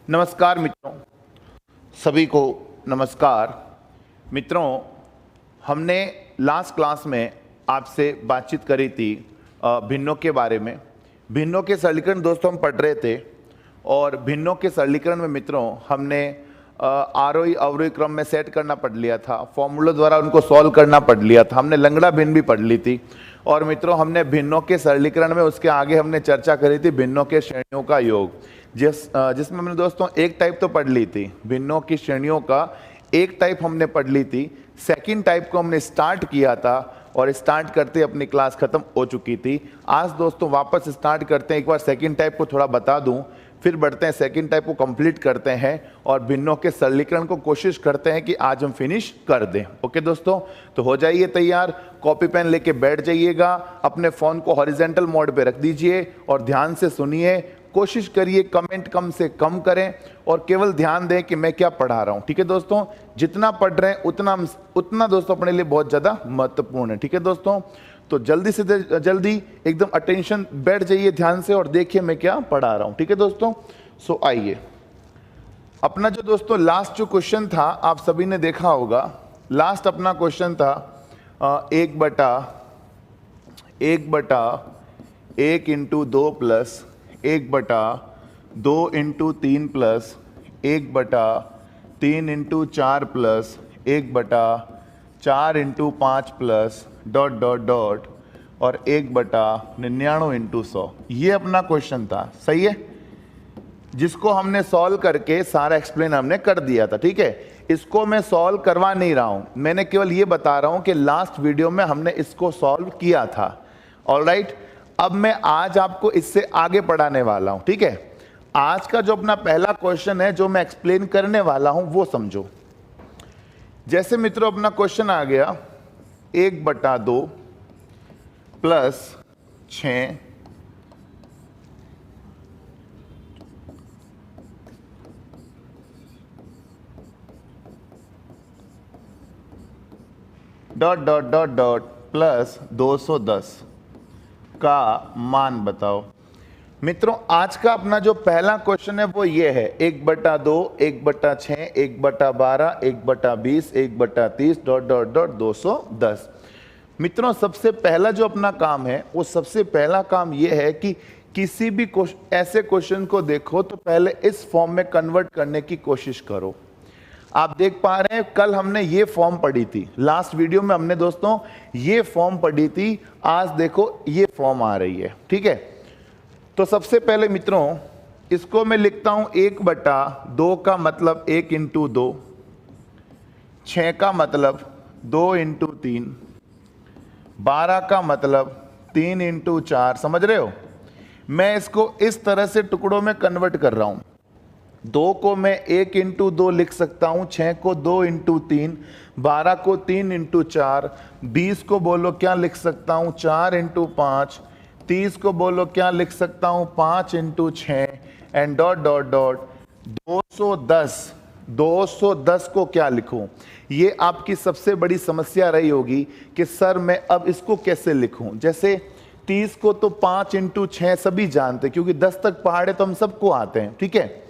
नमस्कार मित्रों, सभी को नमस्कार। मित्रों, हमने लास्ट क्लास में आपसे बातचीत करी थी भिन्नों के बारे में। भिन्नों के सरलीकरण दोस्तों हम पढ़ रहे थे और भिन्नों के सरलीकरण में मित्रों हमने आरोही अवरोही क्रम में सेट करना पढ़ लिया था, फॉर्मूला द्वारा उनको सॉल्व करना पढ़ लिया था, हमने लंगड़ा भिन्न भी पढ़ ली थी। और मित्रों हमने भिन्नों के सरलीकरण में उसके आगे हमने चर्चा करी थी भिन्नों के श्रेणियों का योग, जिसमें हमने दोस्तों एक टाइप तो पढ़ ली थी, भिन्नों की श्रेणियों का एक टाइप हमने पढ़ ली थी। सेकंड टाइप को हमने स्टार्ट किया था और स्टार्ट करते अपनी क्लास खत्म हो चुकी थी। आज दोस्तों वापस स्टार्ट करते हैं, एक बार सेकंड टाइप को थोड़ा बता दूं, फिर बढ़ते हैं सेकंड टाइप को कंप्लीट करते हैं और भिन्नों के सरलीकरण को कोशिश करते हैं कि आज हम फिनिश कर दें। ओके दोस्तों, तो हो जाइए तैयार, कॉपी पेन लेके बैठ जाइएगा, अपने फोन को हॉरिजॉन्टल मोड पे रख दीजिए और ध्यान से सुनिए। कोशिश करिए कमेंट कम से कम करें और केवल ध्यान दें कि मैं क्या पढ़ा रहा हूं। ठीक है दोस्तों, जितना पढ़ रहे हैं उतना दोस्तों अपने लिए बहुत ज्यादा महत्वपूर्ण है। ठीक है दोस्तों, तो जल्दी से जल्दी एकदम अटेंशन बैठ जाइए ध्यान से और देखिए मैं क्या पढ़ा रहा हूं। ठीक है दोस्तों, सो आइए, अपना जो दोस्तों लास्ट जो क्वेश्चन था आप सभी ने देखा होगा। लास्ट अपना क्वेश्चन था 1/1 into 2 plus 1/2 into 3 plus 1/3 into 4 plus 1/4 into 5 plus ... और 1/99 इंटू 100। ये अपना क्वेश्चन था, सही है, जिसको हमने सॉल्व करके सारा एक्सप्लेन हमने कर दिया था। ठीक है, इसको मैं सॉल्व करवा नहीं रहा हूं, मैंने केवल ये बता रहा हूं कि लास्ट वीडियो में हमने इसको सॉल्व किया था। ऑलराइट, अब मैं आज आपको इससे आगे पढ़ाने वाला हूं। ठीक है, आज का जो अपना पहला क्वेश्चन है जो मैं एक्सप्लेन करने वाला हूं वो समझो। जैसे मित्रों अपना क्वेश्चन आ गया 1/2 प्लस 6 प्लस 210 का मान बताओ। मित्रों आज का अपना जो पहला क्वेश्चन है वो ये है 1/2 1/6 1/12 1/20 1/30 ... 210। मित्रों सबसे पहला जो अपना काम है वो सबसे पहला काम ये है कि किसी भी ऐसे क्वेश्चन को देखो तो पहले इस फॉर्म में कन्वर्ट करने की कोशिश करो। आप देख पा रहे हैं कल हमने ये फॉर्म पढ़ी थी, लास्ट वीडियो में हमने दोस्तों ये फॉर्म पढ़ी थी, आज देखो ये फॉर्म आ रही है। ठीक है, तो सबसे पहले मित्रों इसको मैं लिखता हूं 1/2 का मतलब 1 इंटू 2, 6 का मतलब 2 इंटू 3, 12 का मतलब 3 इंटू 4। समझ रहे हो, मैं इसको इस तरह से टुकड़ों में कन्वर्ट कर रहा हूं। 2 को मैं 1 इंटू 2 लिख सकता हूं, 6 को 2 इंटू 3, 12 को 3 इंटू 4, 20 को बोलो क्या लिख सकता हूं 4 इंटू 5, 30 को बोलो क्या लिख सकता हूं 5 इंटू 6 एंड ... 210 को क्या लिखूं। ये आपकी सबसे बड़ी समस्या रही होगी कि सर मैं अब इसको कैसे लिखूं। जैसे 30 को तो 5 इंटू 6 सभी जानते हैं क्योंकि 10 तक पहाड़े तो हम सबको आते हैं। ठीक है,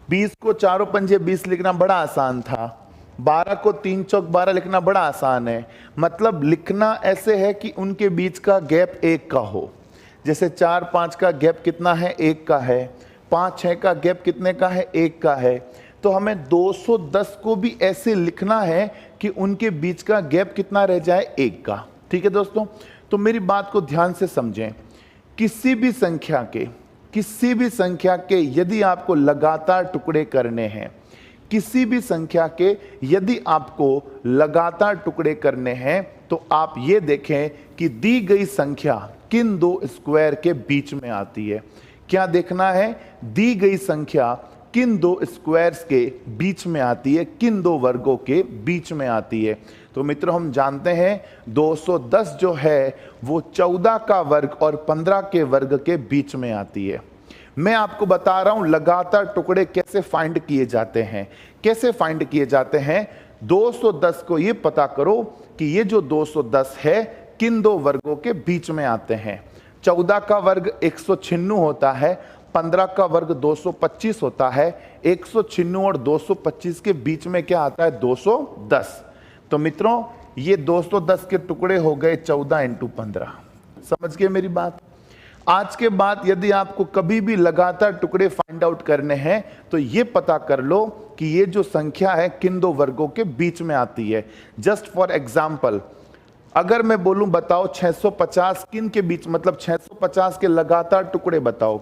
20 को 4 पंजे 20 लिखना बड़ा आसान था, 12 को 3 चौक 12 लिखना बड़ा आसान है। मतलब लिखना ऐसे है कि उनके बीच का गैप 1 का हो। जैसे 4-5 का गैप कितना है 1 का है, 5-6 का गैप कितने का है 1 का है। तो हमें 210 को भी ऐसे लिखना है कि उनके बीच का गैप कितना रह जाए 1 का। ठीक है दोस्तों, तो मेरी बात को ध्यान से समझें। किसी भी संख्या के यदि आपको लगातार टुकड़े करने हैं, किसी भी संख्या के यदि आपको लगातार टुकड़े करने हैं तो आप ये देखें कि दी गई संख्या किन दो स्क्वायर के बीच में आती है। क्या देखना है, दी गई संख्या किन दो स्क्वायर्स के बीच में आती है, किन दो वर्गों के बीच में आती है। तो मित्रों हम जानते हैं 210 जो है वो 14 का वर्ग और 15 के वर्ग के बीच में आती है। मैं आपको बता रहा हूं लगातार टुकड़े कैसे फाइंड किए जाते हैं। कैसे फाइंड किए जाते हैं, 210 को ये पता करो कि ये जो 210 है किन दो वर्गों के बीच में आते हैं। 14 का वर्ग 196 होता है, 15 का वर्ग 225 होता है। 196 और 225 के बीच में क्या आता है? 210। तो मित्रों ये 210 के टुकड़े हो गए 14 इंटू 15। समझ गए मेरी बात? आज के बाद यदि आपको कभी भी लगातार टुकड़े फाइंड आउट करने हैं तो ये पता कर लो कि ये जो संख्या है किन दो वर्गों के बीच में आती है। जस्ट फॉर एग्जाम्पल, अगर मैं बोलूं बताओ 650 किन के बीच, मतलब 650 के लगातार टुकड़े बताओ,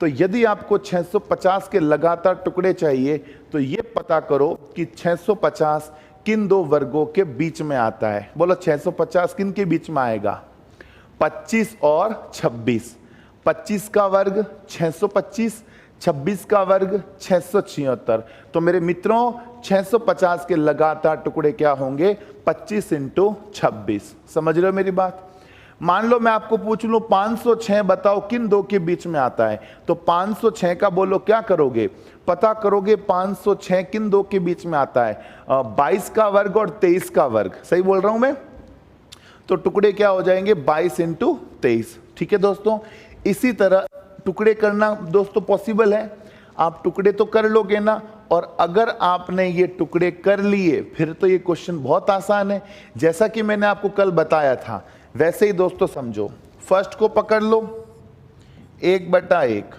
तो यदि आपको 650 के लगातार टुकड़े चाहिए तो ये पता करो कि 650 किन दो वर्गों के बीच में आता है। बोलो 650 किन के बीच में आएगा? 25 और 26। 25 का वर्ग 625, 26 का वर्ग 676। तो मेरे मित्रों 650 के लगातार टुकड़े क्या होंगे? 25 इंटू 26। समझ रहे हो मेरी बात? मान लो मैं आपको पूछ लूं 506 बताओ किन दो के बीच में आता है, तो 506 का बोलो क्या करोगे? पता करोगे 506 किन दो के बीच में आता है? 22 का वर्ग और 23 का वर्ग। सही बोल रहा हूं मैं? तो टुकड़े क्या हो जाएंगे? 22 इंटू 23। ठीक है दोस्तों, इसी तरह टुकड़े करना दोस्तों पॉसिबल है। आप टुकड़े तो कर लोगे ना, और अगर आपने ये टुकड़े कर लिए फिर तो ये क्वेश्चन बहुत आसान है। जैसा कि मैंने आपको कल बताया था वैसे ही दोस्तों समझो। फर्स्ट को पकड़ लो 1/1,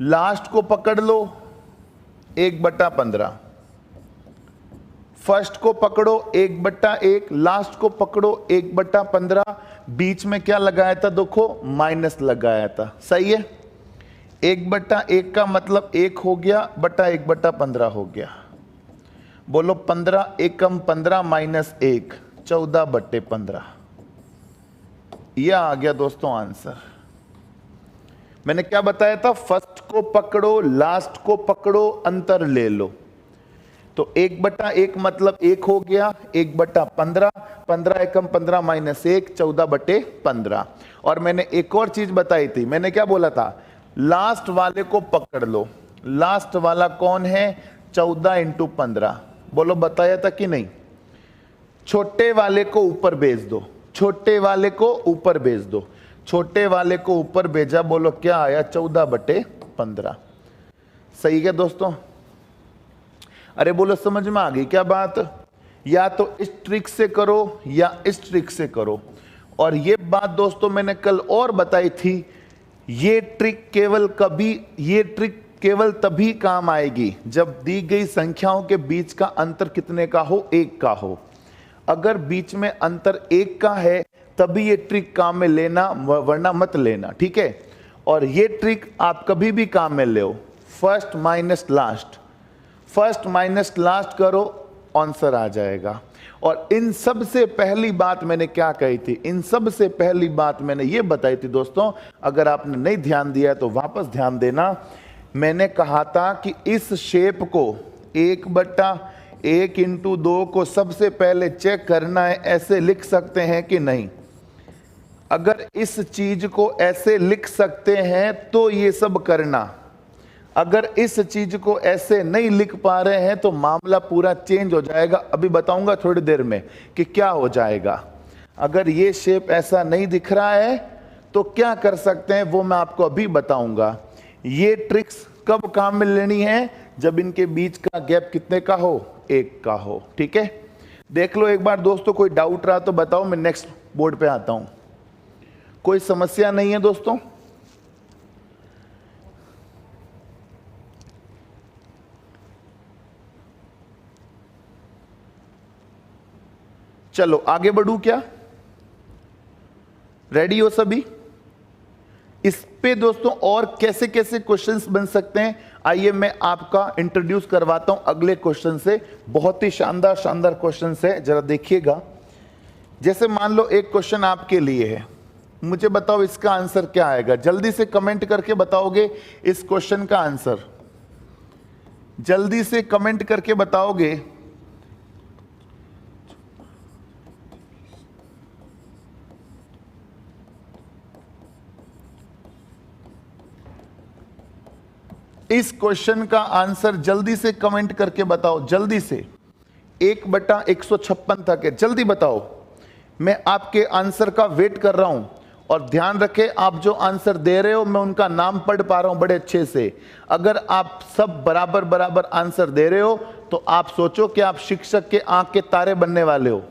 लास्ट को पकड़ लो 1/15। फर्स्ट को पकड़ो 1/1, लास्ट को पकड़ो 1/15। बीच में क्या लगाया था? देखो माइनस लगाया था। सही है? 1/1 का मतलब 1 हो गया बटा 1/15 हो गया। बोलो 15 एकम 15 माइनस 1, 14/15। यह आ गया दोस्तों आंसर। मैंने क्या बताया था? फर्स्ट को पकड़ो, लास्ट को पकड़ो, अंतर ले लो। तो 1/1 मतलब 1 हो गया, 1/15, 15 एकम 15 माइनस 1, 14/15। और मैंने एक और चीज बताई थी। मैंने क्या बोला था? लास्ट वाले को पकड़ लो। लास्ट वाला कौन है? 14 इंटू 15। बोलो बताया था कि नहीं? छोटे वाले को ऊपर भेज दो, छोटे वाले को ऊपर भेज दो। छोटे वाले को ऊपर भेजा, बोलो क्या आया? 14/15। सही है दोस्तों? अरे बोलो समझ में आ गई क्या बात? या तो इस ट्रिक से करो या इस ट्रिक से करो। और ये बात दोस्तों मैंने कल और बताई थी, ये ट्रिक केवल तभी काम आएगी जब दी गई संख्याओं के बीच का अंतर कितने का हो? 1 का हो। अगर बीच में अंतर 1 का है तभी ये ट्रिक काम में लेना, वरना मत लेना। ठीक है? और ये ट्रिक आप कभी भी काम में ले, first minus last, first minus last करो, आंसर आ जाएगा। और इन सब से पहली बात मैंने क्या कही थी? इन सब से पहली बात मैंने ये बताई थी दोस्तों, अगर आपने नहीं ध्यान दिया तो वापस ध्यान देना। मैंने कहा था कि इस शेप को 1/1 इंटू 2 को सबसे पहले चेक करना है, ऐसे लिख सकते हैं कि नहीं। अगर इस चीज को ऐसे लिख सकते हैं तो ये सब करना। अगर इस चीज को ऐसे नहीं लिख पा रहे हैं तो मामला पूरा चेंज हो जाएगा। अभी बताऊंगा थोड़ी देर में कि क्या हो जाएगा। अगर ये शेप ऐसा नहीं दिख रहा है तो क्या कर सकते हैं वो मैं आपको अभी बताऊंगा। ये ट्रिक्स कब काम में लेनी है? जब इनके बीच का गैप कितने का हो? 1 का हो। ठीक है? देख लो एक बार दोस्तों, कोई डाउट रहा तो बताओ, मैं नेक्स्ट बोर्ड पे आता हूं। कोई समस्या नहीं है दोस्तों? चलो आगे बढ़ू क्या? रेडी हो सभी? इस पे दोस्तों और कैसे कैसे क्वेश्चंस बन सकते हैं, आइए मैं आपका इंट्रोड्यूस करवाता हूं अगले क्वेश्चन से। बहुत ही शानदार शानदार क्वेश्चन है, जरा देखिएगा। जैसे मान लो एक क्वेश्चन आपके लिए है, मुझे बताओ इसका आंसर क्या आएगा? जल्दी से कमेंट करके बताओगे इस क्वेश्चन का आंसर। जल्दी से कमेंट करके बताओगे। इस क्वेश्चन का आंसर जल्दी से कमेंट करके बताओ, जल्दी से। 1/156 तक है, जल्दी बताओ। मैं आपके आंसर का वेट कर रहा हूं। और ध्यान रखें, आप जो आंसर दे रहे हो मैं उनका नाम पढ़ पा रहा हूं बड़े अच्छे से। अगर आप सब बराबर बराबर आंसर दे रहे हो तो आप सोचो कि आप शिक्षक के आंख के तारे बनने वाले हो।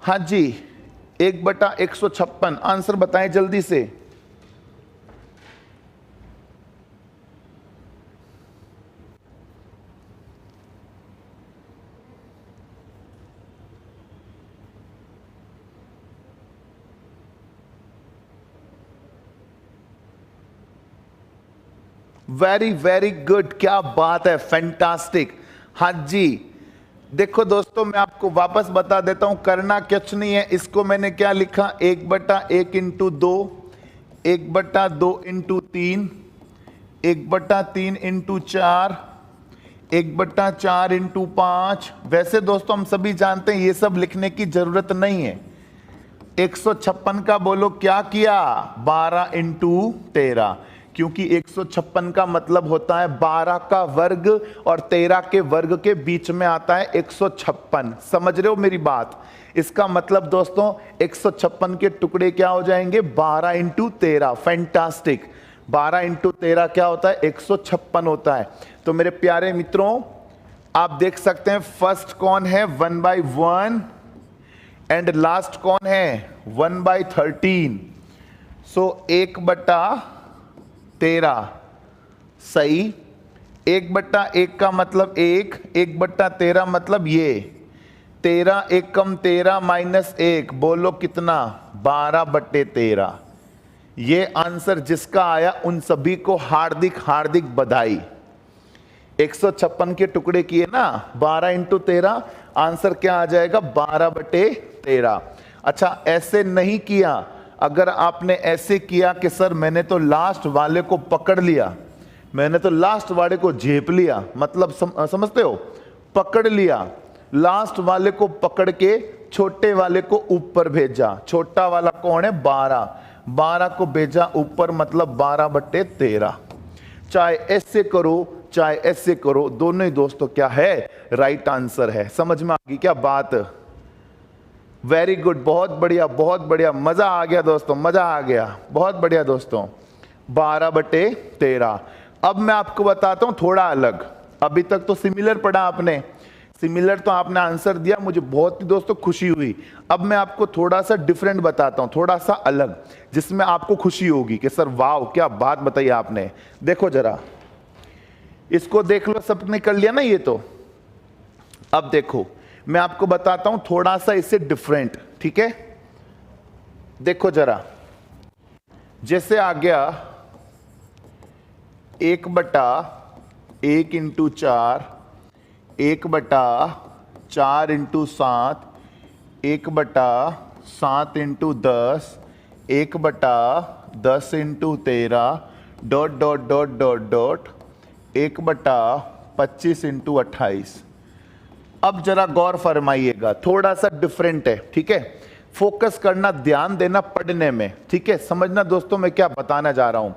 हाँ जी, 1/156 आंसर बताएं जल्दी से। वेरी वेरी गुड, क्या बात है, फैंटास्टिक। हाँ जी, देखो दोस्तों, मैं आपको वापस बता देता हूं, करना कुछ नहीं है। इसको मैंने क्या लिखा, 1/1 इंटू 2, 1/2 इंटू 3, 1/3 इंटू 4, 1/4 इंटू 5। वैसे दोस्तों हम सभी जानते हैं ये सब लिखने की जरूरत नहीं है। 156 का बोलो क्या किया, 12 इंटू 13, क्योंकि 156 का मतलब होता है 12 का वर्ग और 13 के वर्ग के बीच में आता है 156। समझ रहे हो मेरी बात? इसका मतलब दोस्तों 156 के टुकड़े क्या हो जाएंगे, 12 इंटू 13। फैंटास्टिक, 12 इंटू 13 क्या होता है, 156 होता है। तो मेरे प्यारे मित्रों, आप देख सकते हैं फर्स्ट कौन है, 1/1 एंड लास्ट कौन है, 1/13। सो 1/13 सही। 1/1 का मतलब 1, 1/13 मतलब ये 13, 1 कम 13 माइनस 1, बोलो कितना, 12/13। ये आंसर जिसका आया उन सभी को हार्दिक हार्दिक बधाई। 156 के टुकड़े किए ना, 12 इंटू 13, आंसर क्या आ जाएगा, 12/13। अच्छा, ऐसे नहीं किया, अगर आपने ऐसे किया कि सर मैंने तो लास्ट वाले को पकड़ लिया, मैंने तो लास्ट वाले को झेप लिया, मतलब समझते हो, पकड़ लिया, लास्ट वाले को पकड़ के छोटे वाले को ऊपर भेजा। छोटा वाला कौन है, 12, 12 को भेजा ऊपर, मतलब 12/13। चाहे ऐसे करो चाहे ऐसे करो, दोनों ही दोस्तों क्या है, राइट आंसर है। समझ में आ गई क्या बात? वेरी गुड, बहुत बढ़िया बहुत बढ़िया, मजा आ गया दोस्तों, मजा आ गया, बहुत बढ़िया दोस्तों। 12/13। अब मैं आपको बताता हूं थोड़ा अलग। अभी तक तो सिमिलर पढ़ा आपने, सिमिलर तो आपने आंसर दिया, मुझे बहुत ही दोस्तों खुशी हुई। अब मैं आपको थोड़ा सा डिफरेंट बताता हूं, थोड़ा सा अलग, जिसमें आपको खुशी होगी कि सर वाह क्या बात बताई आपने। देखो जरा, इसको देख लो, सबने कर लिया ना ये तो। अब देखो मैं आपको बताता हूं थोड़ा सा इससे डिफरेंट, ठीक है? देखो जरा, जैसे आ गया 1/1 into 4, 1/4 into 7, 1/7 into 10, 1/10 into 13, dot dot dot dot dot 1/25 into 28। अब जरा गौर फरमाइएगा, थोड़ा सा डिफरेंट है, ठीक है? फोकस करना, ध्यान देना पढ़ने में, ठीक है? समझना दोस्तों मैं क्या बताना जा रहा हूं।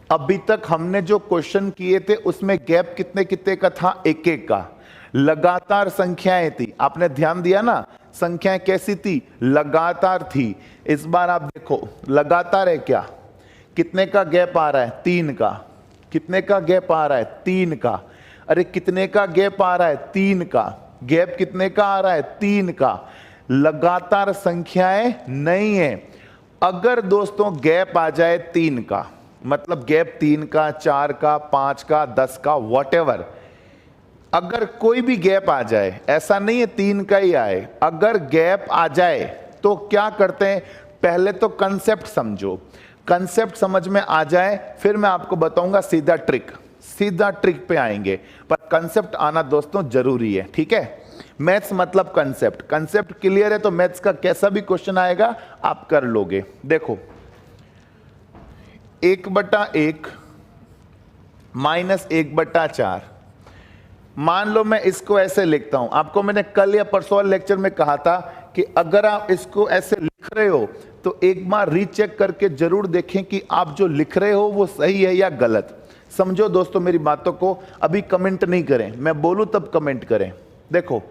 अभी तक हमने जो क्वेश्चन किए थे उसमें गैप कितने कितने का था, एक एक का। लगातार संख्याएं थी, आपने ध्यान दिया ना, संख्याएं कैसी थी, लगातार थी। इस बार आप देखो लगातार है क्या, कितने का गैप आ रहा है, 3 का। कितने का गैप आ रहा है, 3 का। अरे कितने का गैप आ रहा है, 3 का। गैप कितने का आ रहा है, 3 का। लगातार संख्याएं नहीं है। अगर दोस्तों गैप आ जाए 3 का, मतलब गैप 3 का, 4 का, 5 का, 10 का, वॉटेवर, अगर कोई भी गैप आ जाए, ऐसा नहीं है 3 का ही आए, अगर गैप आ जाए तो क्या करते हैं, पहले तो कंसेप्ट समझो। कंसेप्ट समझ में आ जाए फिर मैं आपको बताऊंगा सीधा ट्रिक, सीधा ट्रिक पे आएंगे, पर कंसेप्ट आना दोस्तों जरूरी है, ठीक है? मैथ्स मतलब कंसेप्ट, कंसेप्ट क्लियर है तो मैथ्स का कैसा भी क्वेश्चन आएगा आप कर लोगे। देखो 1/1 माइनस 1/4, मान लो मैं इसको ऐसे लिखता हूं। आपको मैंने कल या परसों वाले लेक्चर में कहा था कि अगर आप इसको ऐसे लिख रहे हो तो एक बार रीचेक करके जरूर देखें कि आप जो लिख रहे हो वो सही है या गलत। समझो दोस्तों मेरी बातों को, अभी कमेंट नहीं करें, मैं बोलूं तब कमेंट करें। देखो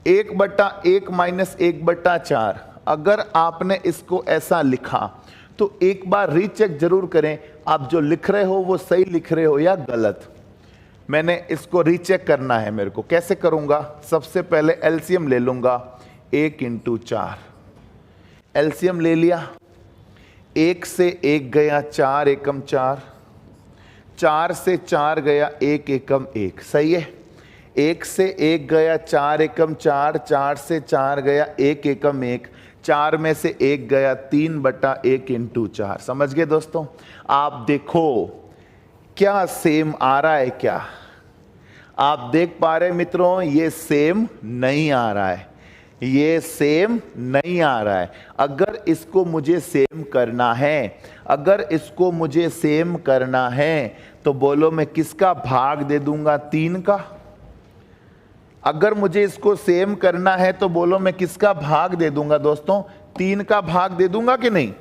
1/1 माइनस 1/4, अगर आपने इसको ऐसा लिखा तो एक बार रीचेक जरूर करें आप जो लिख रहे हो वो सही लिख रहे हो या गलत। मैंने इसको रीचेक करना है, मेरे को कैसे करूंगा? सबसे पहले एलसीएम ले लूंगा, 1 इंटू 4, एलसीएम ले लिया, 1 से 1 गया 4 एकम 4, 4 से 4 गया 1 एकम 1, सही है। 1 से 1 गया 4 एकम 4, 4 से 4 गया 1 एकम 1, 4 में से 1 गया 3/1 इंटू 4। समझ गए दोस्तों? आप देखो क्या सेम आ रहा है, क्या आप देख पा रहे मित्रों? ये सेम नहीं आ रहा है, ये सेम नहीं आ रहा है। अगर इसको मुझे सेम करना है, अगर इसको मुझे सेम करना है तो बोलो मैं किसका भाग दे दूंगा? 3 का। अगर मुझे इसको सेम करना है तो बोलो मैं किसका भाग दे दूंगा दोस्तों? 3 का भाग दे दूंगा कि नहीं?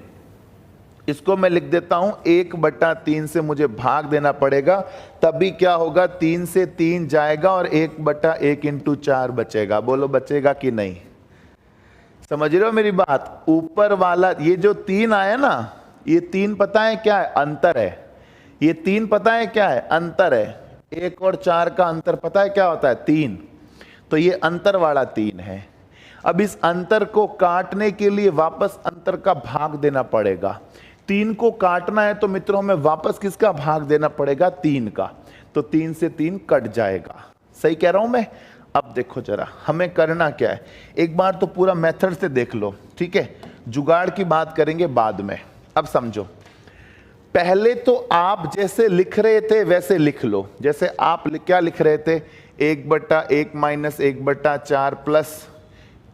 इसको मैं लिख देता हूं 1/3 से मुझे भाग देना पड़ेगा, तभी क्या होगा? 3 से 3 जाएगा और 1/1 इंटू 4 बचेगा। बोलो बचेगा कि नहीं? समझ रहे हो मेरी बात? ऊपर वाला ये जो 3 आया ना, ये 3 पता है क्या है? अंतर है। ये 3 पता है क्या है? अंतर है। 1 और 4 का अंतर पता है क्या होता है? 3। तो ये अंतर वाला 3 है। अब इस अंतर को काटने के लिए वापस अंतर का भाग देना पड़ेगा। 3 को काटना है तो मित्रों हमें वापस किसका भाग देना पड़ेगा? 3 का। तो 3 से 3 कट जाएगा। सही कह रहा हूं मैं? अब देखो जरा हमें करना क्या है, एक बार तो पूरा मेथड से देख लो, ठीक है? जुगाड़ की बात करेंगे बाद में। अब समझो, पहले तो आप जैसे लिख रहे थे वैसे लिख लो। जैसे आप क्या लिख रहे थे? 1/1 minus 1/4 plus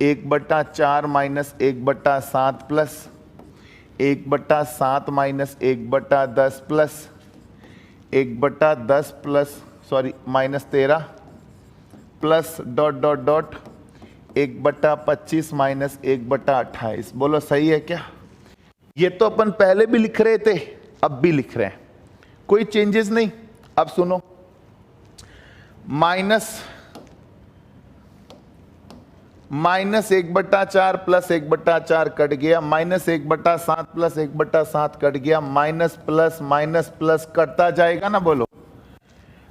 1/4 minus 1/7 plus 1/7 minus 1/10 plus 1/10 plus minus 13 plus dot dot dot 1/25 minus 1/28। बोलो सही है क्या? ये तो अपन पहले भी लिख रहे थे, अब भी लिख रहे हैं, कोई चेंजेस नहीं। अब सुनो, माइनस 1/4 प्लस 1/4 कट गया, माइनस 1/7 प्लस 1/7 कट गया, माइनस प्लस कटता जाएगा ना। बोलो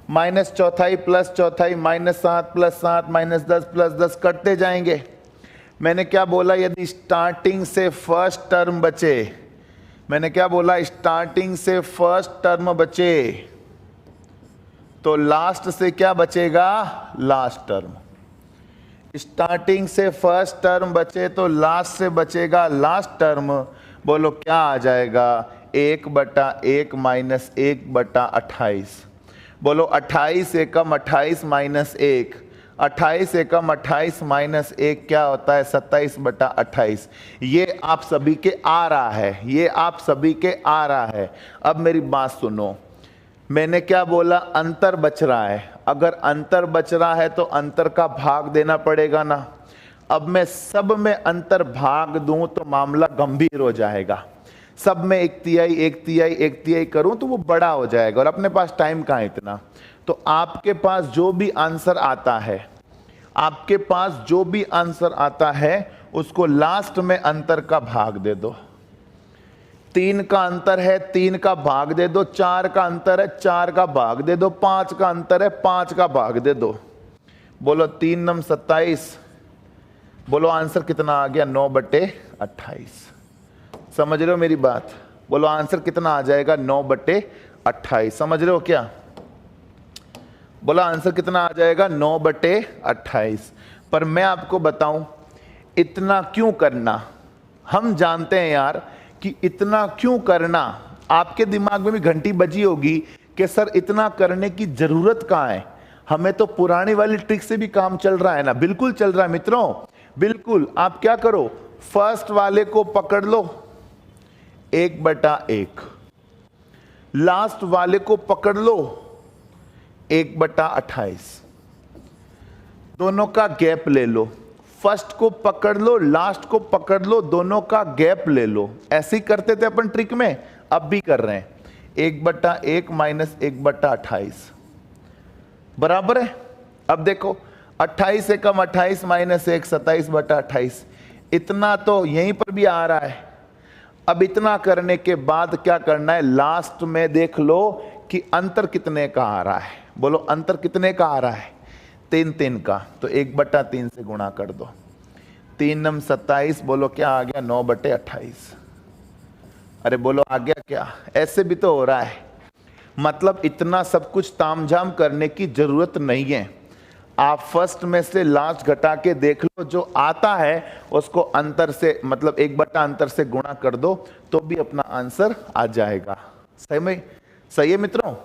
माइनस चौथाई प्लस चौथाई, माइनस 7 प्लस 7, माइनस 10 प्लस 10 कटते जाएंगे। मैंने क्या बोला? यदि स्टार्टिंग से फर्स्ट टर्म बचे, मैंने क्या बोला? स्टार्टिंग से फर्स्ट टर्म बचे तो लास्ट से क्या बचेगा? Last term. स्टार्टिंग से फर्स्ट टर्म बचे तो लास्ट से बचेगा लास्ट टर्म। बोलो क्या आ जाएगा? 1/1 माइनस 1/28। बोलो 28 एकम 28 माइनस 1, 28 एकम 28 माइनस 1 क्या होता है? 27/28। ये आप सभी के आ रहा है, ये आप सभी के आ रहा है। अब मेरी बात सुनो, मैंने क्या बोला? अंतर बच रहा है। अगर अंतर बच रहा है तो अंतर का भाग देना पड़ेगा ना। अब मैं सब में अंतर भाग दूं तो मामला गंभीर हो जाएगा। सब में 1/3 करूं तो वो बड़ा हो जाएगा और अपने पास टाइम कहां इतना। तो आपके पास जो भी आंसर आता है, आपके पास जो भी आंसर आता है उसको लास्ट में अंतर का भाग दे दो। 3 का अंतर है, 3 का भाग दे दो। 4 का अंतर है, 4 का भाग दे दो। 5 का अंतर है, 5 का भाग दे दो। बोलो 3 9 27। बोलो आंसर कितना आ गया? 9/28। समझ रहे हो मेरी बात? बोलो आंसर कितना आ जाएगा? 9/28। समझ रहे हो क्या? बोलो आंसर कितना आ जाएगा? 9/28। पर मैं आपको बताऊं इतना क्यों करना, हम जानते हैं यार कि इतना क्यों करना। आपके दिमाग में भी घंटी बजी होगी कि सर इतना करने की जरूरत कहां है, हमें तो पुरानी वाली ट्रिक से भी काम चल रहा है ना। बिल्कुल चल रहा है मित्रों, बिल्कुल। आप क्या करो, फर्स्ट वाले को पकड़ लो 1/1, लास्ट वाले को पकड़ लो 1/28, दोनों का गैप ले लो। फर्स्ट को पकड़ लो, लास्ट को पकड़ लो, दोनों का गैप ले लो। ऐसे ही करते थे अपन ट्रिक में, अब भी कर रहे हैं। 1/1 माइनस 1/28 बराबर है। अब देखो 28 एकम 28 माइनस 1 27/28। इतना तो यहीं पर भी आ रहा है। अब इतना करने के बाद क्या करना है, लास्ट में देख लो कि अंतर कितने का आ रहा है। बोलो अंतर कितने का आ रहा है, 3 का। तो 1/3 से गुणा कर दो, 3 नम 27, बोलो क्या आ गया, 9/28। अरे बोलो आ गया क्या, ऐसे भी तो हो रहा है। मतलब इतना सब कुछ तामझाम करने की जरूरत नहीं है। आप फर्स्ट में से लास्ट घटा के देख लो, जो आता है उसको अंतर से, मतलब 1/, अंतर से गुणा कर दो तो भी अपना आंसर आ जाएगा। सही में, सही है मित्रों?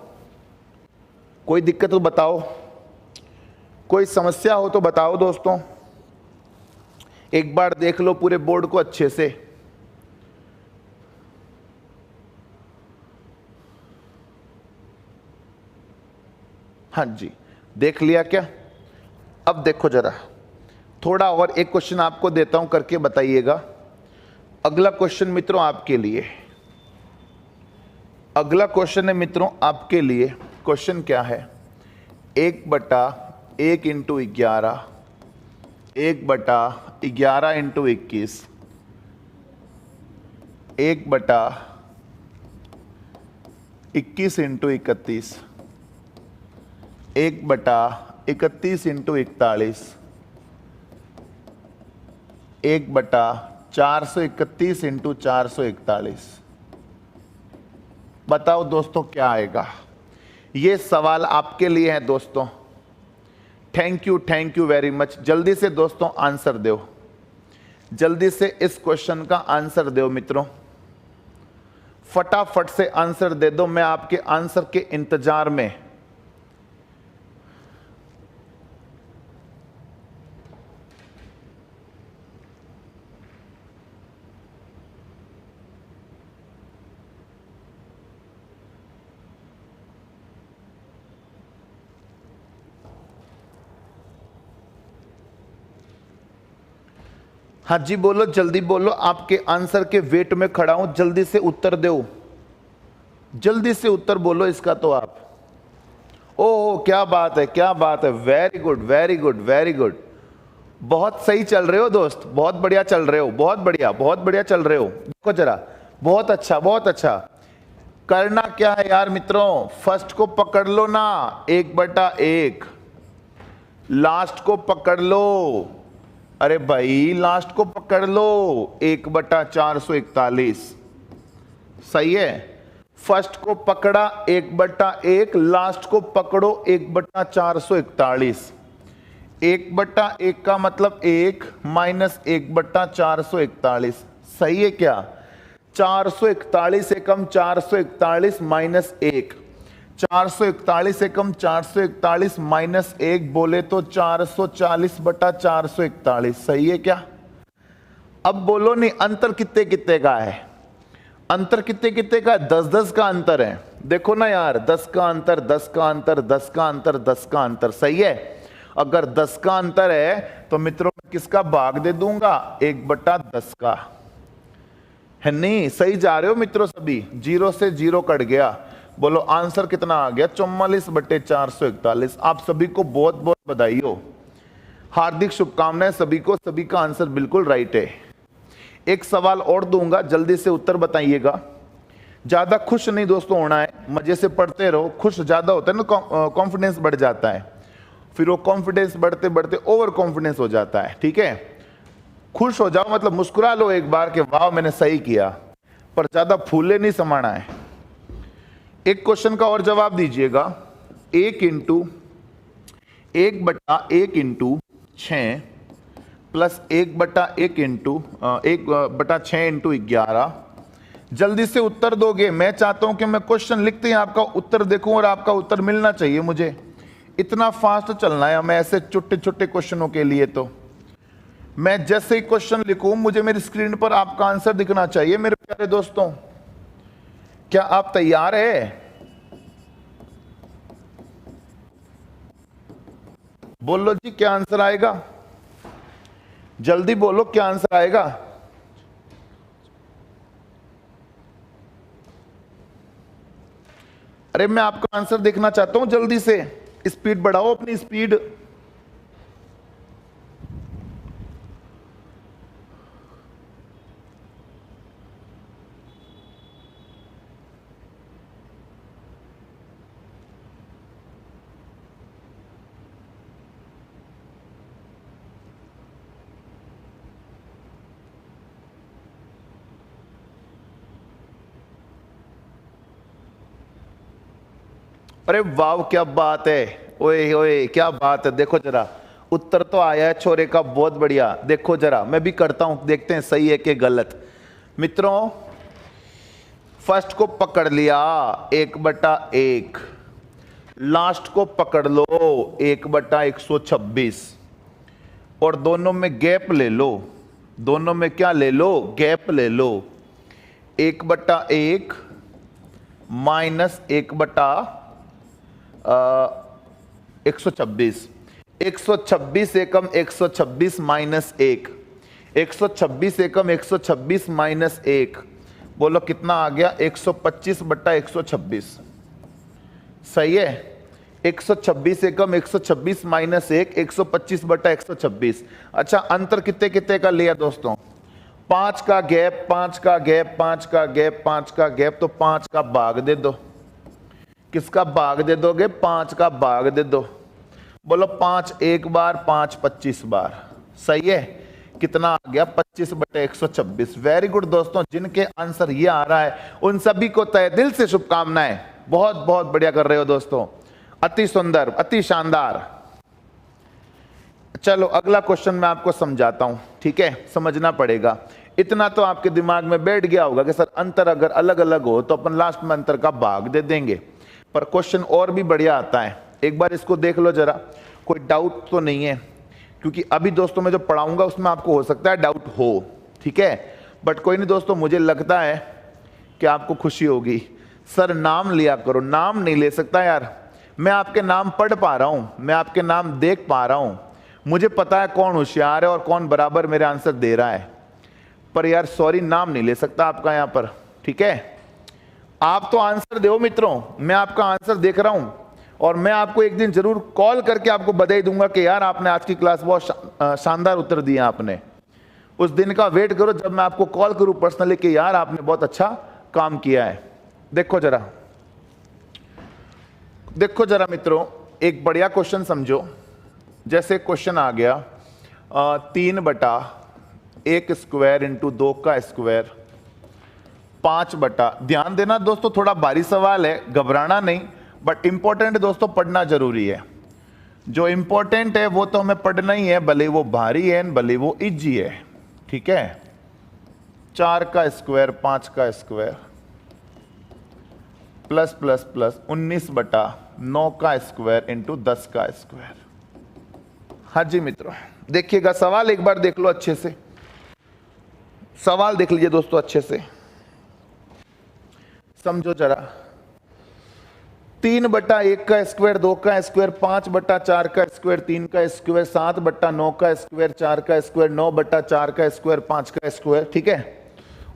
कोई दिक्कत हो बताओ, कोई समस्या हो तो बताओ दोस्तों। एक बार देख लो पूरे बोर्ड को अच्छे से। हाँ जी, देख लिया क्या? अब देखो जरा, थोड़ा और एक क्वेश्चन आपको देता हूं, करके बताइएगा। अगला क्वेश्चन मित्रों आपके लिए, अगला क्वेश्चन है मित्रों आपके लिए। क्वेश्चन क्या है, 1/1 into 11, 1/11 into 21, 1/21 into 31, 1/31 into 41, 1/431 into 441। बताओ दोस्तों क्या आएगा? ये सवाल आपके लिए है दोस्तों। Thank you very much. जल्दी से दोस्तों आंसर दो, जल्दी से इस क्वेश्चन का आंसर दो मित्रों, फटाफट से आंसर दे दो, मैं आपके आंसर के इंतजार में। हाँ जी बोलो, जल्दी बोलो, आपके आंसर के वेट में खड़ा हूं, जल्दी से उत्तर दो, जल्दी से उत्तर बोलो इसका। तो आप, ओह क्या बात है, क्या बात है, very good very good very good, बहुत सही चल रहे हो दोस्त, बहुत बढ़िया चल रहे हो, बहुत बढ़िया चल रहे हो। देखो जरा, बहुत अच्छा बहुत अच्छा। करना क्या है यार मित्रों, फर्स्ट को पकड़ लो ना, 1/1, लास्ट को पकड़ लो, अरे भाई लास्ट को पकड़ लो, 1/441। सही है, फर्स्ट को पकड़ा 1/1, लास्ट को पकड़ो 1/441। 1/1 का मतलब 1 माइनस 1/441। सही है क्या? 441 एकम 441 माइनस 1, 441 एकम 441 माइनस 1 बोले तो 440/441। सही है क्या? अब बोलो नहीं, अंतर कितने कितने का है? अंतर कितने कितने का है? 10-10 का अंतर है। देखो ना यार, 10 का अंतर, 10 का अंतर, 10 का अंतर, 10 का अंतर। सही है, अगर 10 का अंतर है तो मित्रों मैं किसका भाग दे दूंगा? 1/10 का। है नहीं? सही जा रहे हो मित्रों सभी? 0 से 0 कट गया। बोलो आंसर कितना आ गया? 44/441। आप सभी को बहुत बहुत बधाई हो, हार्दिक शुभकामनाएं सभी को, सभी का आंसर बिल्कुल राइट है। एक सवाल और दूंगा, जल्दी से उत्तर बताइएगा। ज्यादा खुश नहीं दोस्तों होना है, मजे से पढ़ते रहो। खुश ज्यादा होता है ना, कॉन्फिडेंस बढ़ जाता है, फिर वो कॉन्फिडेंस बढ़ते बढ़ते ओवर कॉन्फिडेंस हो जाता है। ठीक है, खुश हो जाओ, मतलब मुस्कुरा लो एक बार के वाह मैंने सही किया, पर ज्यादा फूले नहीं समाना है। एक क्वेश्चन का और जवाब दीजिएगा। 1/1 इंटू 6 प्लस 1/1 इंटू 1/6 इंटू 11। जल्दी से उत्तर दोगे? मैं चाहता हूं कि मैं क्वेश्चन लिखते ही आपका उत्तर देखूं और आपका उत्तर मिलना चाहिए मुझे। इतना फास्ट चलना है हमें ऐसे छोटे छोटे क्वेश्चनों के लिए। तो मैं जैसे ही क्वेश्चन लिखूं मुझे मेरी स्क्रीन पर आपका आंसर दिखना चाहिए। मेरे प्यारे दोस्तों, क्या आप तैयार है? बोलो जी, क्या आंसर आएगा? जल्दी बोलो, क्या आंसर आएगा? अरे मैं आपका आंसर देखना चाहता हूं, जल्दी से स्पीड बढ़ाओ, अपनी स्पीड। अरे वाह क्या बात है, ओए ओए क्या बात है। देखो जरा उत्तर तो आया है छोरे का, बहुत बढ़िया। देखो जरा मैं भी करता हूं, देखते हैं सही है कि गलत। मित्रों फर्स्ट को पकड़ लिया 1/1, लास्ट को पकड़ लो 1/126 और दोनों में गैप ले लो। दोनों में क्या ले लो? गैप ले लो। 1/1 माइनस 1/126, 126 एकम 126 माइनस 1, 126 एकम 126 माइनस 1, बोलो कितना आ गया? 125/126। सही है। 126 एकम 126 माइनस 1, 125/126। अच्छा अंतर कितने कितने का लिया दोस्तों? 5 का गैप, 5 का गैप, 5 का गैप, 5 का गैप, तो 5 का भाग दे दो। किसका भाग दे दोगे? 5 का भाग दे दो। बोलो 5 एक बार, 5 25 बार। सही है। कितना आ गया? 25/126। वेरी गुड दोस्तों, जिनके आंसर ये आ रहा है उन सभी को तहे दिल से शुभकामनाएं। बहुत बहुत बढ़िया कर रहे हो दोस्तों, अति सुंदर, अति शानदार। चलो अगला क्वेश्चन मैं आपको समझाता हूं, ठीक है? समझना पड़ेगा। इतना तो आपके दिमाग में बैठ गया होगा कि सर अंतर अगर अलग अलग हो तो अपन लास्ट में अंतर का भाग दे देंगे, पर क्वेश्चन और भी बढ़िया आता है। एक बार इसको देख लो जरा, कोई डाउट तो नहीं है? क्योंकि अभी दोस्तों मैं जो पढ़ाऊंगा उसमें आपको हो सकता है डाउट हो, ठीक है? बट कोई नहीं दोस्तों, मुझे लगता है कि आपको खुशी होगी। सर नाम लिया करो। नाम नहीं ले सकता यार, मैं आपके नाम पढ़ पा रहा हूं, मैं आपके नाम देख पा रहा हूं, मुझे पता है कौन होशियार है और कौन बराबर मेरे आंसर दे रहा है, पर यार सॉरी नाम नहीं ले सकता आपका यहां पर, ठीक है? आप तो आंसर दो मित्रों, मैं आपका आंसर देख रहा हूं और मैं आपको एक दिन जरूर कॉल करके आपको बधाई दूंगा कि यार आपने आज की क्लास बहुत शानदार उत्तर दिया आपने। उस दिन का वेट करो जब मैं आपको कॉल करूं पर्सनली कि यार आपने बहुत अच्छा काम किया है। देखो जरा, देखो जरा मित्रों, एक बढ़िया क्वेश्चन समझो। जैसे क्वेश्चन आ गया 3/1 स्क्वायर इंटू 2 का स्क्वायर 5/, ध्यान देना दोस्तों, थोड़ा भारी सवाल है, घबराना नहीं, बट इंपॉर्टेंट दोस्तों पढ़ना जरूरी है। जो इंपॉर्टेंट है वो तो हमें पढ़ना ही है, भले वो भारी है भले वो इजी है, ठीक है? 4 का स्क्वायर 5 का स्क्वायर प्लस प्लस प्लस 19/9 का स्क्वायर इंटू 10 का स्क्वायर। हाँ जी मित्रों, देखिएगा सवाल एक बार देख लो अच्छे से, सवाल देख लीजिए दोस्तों अच्छे से, समझो जरा। 3/1 का स्क्वायर 2 का स्क्वायर 5/4 का स्क्वायर 3 का स्क्वायर 7/9 का स्क्वायर 4 का स्क्वायर 9/4 का स्क्वायर 5 का स्क्वायर, ठीक है?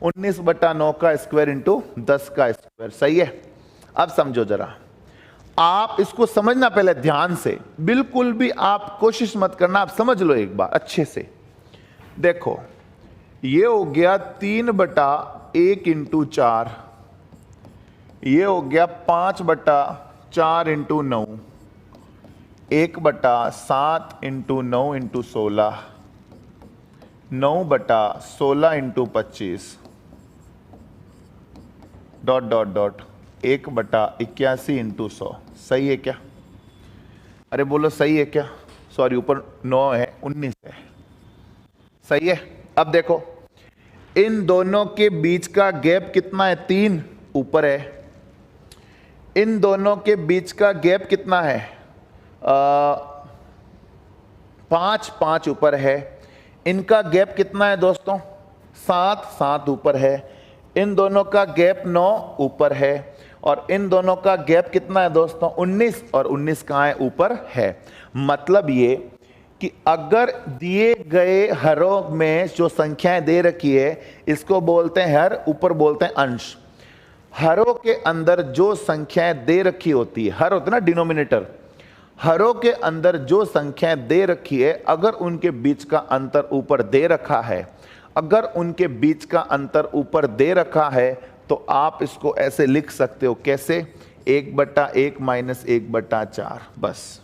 19/9 का स्क्वायर इंटू 10 का स्क्वायर। सही है। अब समझो जरा, आप इसको समझना पहले ध्यान से, बिल्कुल भी आप कोशिश मत करना, आप समझ लो एक बार अच्छे से। देखो ये हो गया 3/1 इंटू 4, ये हो गया 5/4 into 9, 1/7 into 9 into 16, 9/16 into 25 dot dot dot 1/81 into 100। सही है क्या? अरे बोलो सही है क्या? सॉरी ऊपर 9 है 19 है। सही है। अब देखो इन दोनों के बीच का गैप कितना है? 3 ऊपर है। इन दोनों के बीच का गैप कितना है? 5 ऊपर है। इनका गैप कितना है दोस्तों? 7 ऊपर है। इन दोनों का गैप 9 ऊपर है और इन दोनों का गैप कितना है दोस्तों? 19, और 19 कहाँ है? ऊपर है। मतलब ये कि अगर दिए गए हरों में जो संख्याएं दे रखी है इसको बोलते हैं हर, ऊपर बोलते हैं अंश। हरों के अंदर जो संख्याएं दे रखी होती है, हर होता है ना डिनोमिनेटर, हरों के अंदर जो संख्याएं दे रखी है अगर उनके बीच का अंतर ऊपर दे रखा है, अगर उनके बीच का अंतर ऊपर दे रखा है तो आप इसको ऐसे लिख सकते हो। कैसे? 1/1 माइनस 1/4। बस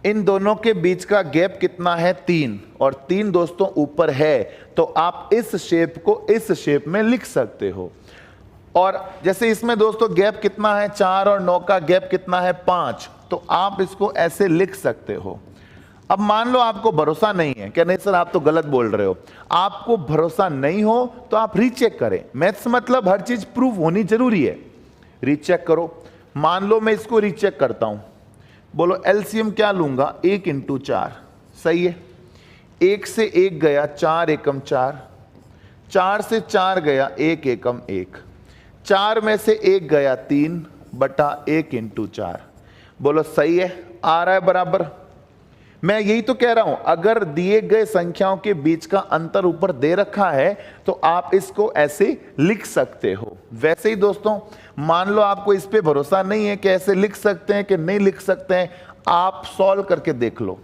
इन दोनों के बीच का गैप कितना है? 3, और 3 दोस्तों ऊपर है, तो आप इस शेप को इस शेप में लिख सकते हो। और जैसे इसमें दोस्तों गैप कितना है, 4 और 9 का गैप कितना है, 5, तो आप इसको ऐसे लिख सकते हो। अब मान लो आपको भरोसा नहीं है, क्या नहीं सर आप तो गलत बोल रहे हो, आपको भरोसा नहीं हो तो आप रीचेक करें। मैथ्स मतलब हर चीज प्रूफ होनी जरूरी है, रीचेक करो। मान लो मैं इसको रीचेक करता हूं, बोलो एलसीएम क्या लूंगा, 1 इंटू 4, सही है। 1 से 1 गया, 4 एकम 4, 4 से 4 गया, 1 एकम 1, 4 में से 1 गया 3 बटा 1 इंटू 4, बोलो सही है, आ रहा है बराबर। मैं यही तो कह रहा हूं, अगर दिए गए संख्याओं के बीच का अंतर ऊपर दे रखा है तो आप इसको ऐसे लिख सकते हो। वैसे ही दोस्तों मान लो आपको इस पे भरोसा नहीं है कि ऐसे लिख सकते हैं कि नहीं लिख सकते हैं, आप सॉल्व करके देख लो।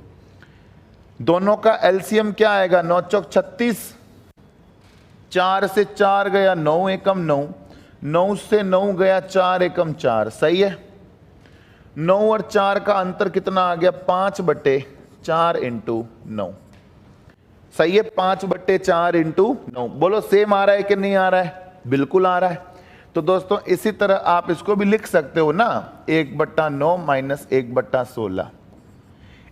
दोनों का एलसीएम क्या आएगा, 9 चौक 36, 4 से 4 गया 9 एकम 9, 9 से 9 गया 4 एकम 4, सही है। 9 और 4 का अंतर कितना आ गया, 5 बटे 4 इंटू 9, सही है, 5 बटे 4 इंटू 9। बोलो सेम आ रहा है कि नहीं आ रहा है, बिल्कुल आ रहा है। तो दोस्तों इसी तरह आप इसको भी लिख सकते हो ना, 1/9 माइनस 1/16,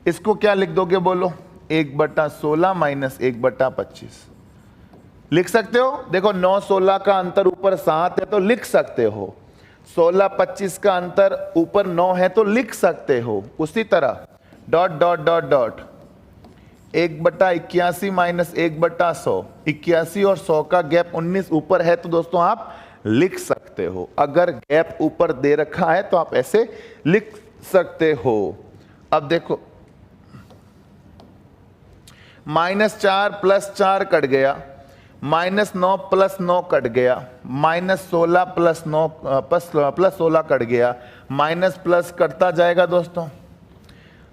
इसको क्या लिख दोगे, बोलो 1/16 माइनस 1/25, लिख सकते हो। देखो 9-16 का अंतर ऊपर 7 है तो लिख सकते हो, 16-25 का अंतर ऊपर 9 है तो लिख सकते हो। उसी तरह dot dot dot dot 1/81 minus 1/100, 81 और 100 का गैप 19 ऊपर है तो दोस्तों आप लिख सकते हो। अगर गैप ऊपर दे रखा है तो आप ऐसे लिख सकते हो। अब देखो -4 प्लस 4 कट गया, -9 प्लस 9 कट गया, -16 प्लस 9 प्लस 16 कट गया, माइनस प्लस कटता जाएगा दोस्तों।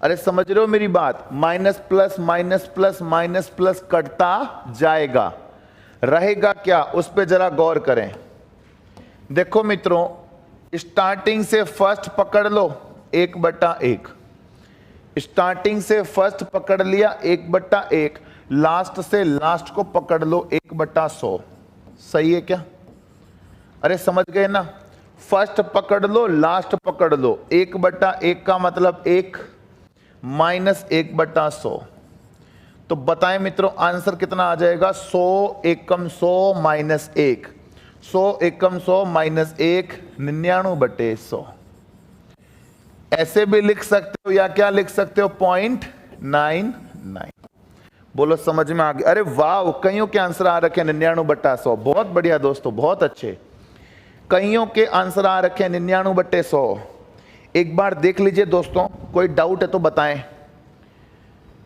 अरे समझ रहे हो मेरी बात, minus plus minus plus minus plus कटता जाएगा, रहेगा क्या उस पर जरा गौर करें। देखो मित्रों स्टार्टिंग से फर्स्ट पकड़ लो 1/1, स्टार्टिंग से फर्स्ट पकड़ लिया 1/1, लास्ट से लास्ट को पकड़ लो 1/100, सही है क्या। अरे समझ गए ना, फर्स्ट पकड़ लो लास्ट पकड़ लो, 1/1 का मतलब 1 माइनस 1/100, तो बताएं मित्रों आंसर कितना आ जाएगा, 100 एकम 100 माइनस 1, 100 एकम 100 माइनस 1, 99/100। ऐसे भी लिख सकते हो या क्या लिख सकते हो, 0.99। बोलो समझ में आ गया। अरे वाह, कईयों के आंसर आ रखे हैं 99/100, बहुत बढ़िया दोस्तों, बहुत अच्छे। कईयों के आंसर आ रखे हैं 99/100। एक बार देख लीजिए दोस्तों, कोई डाउट है तो बताएं,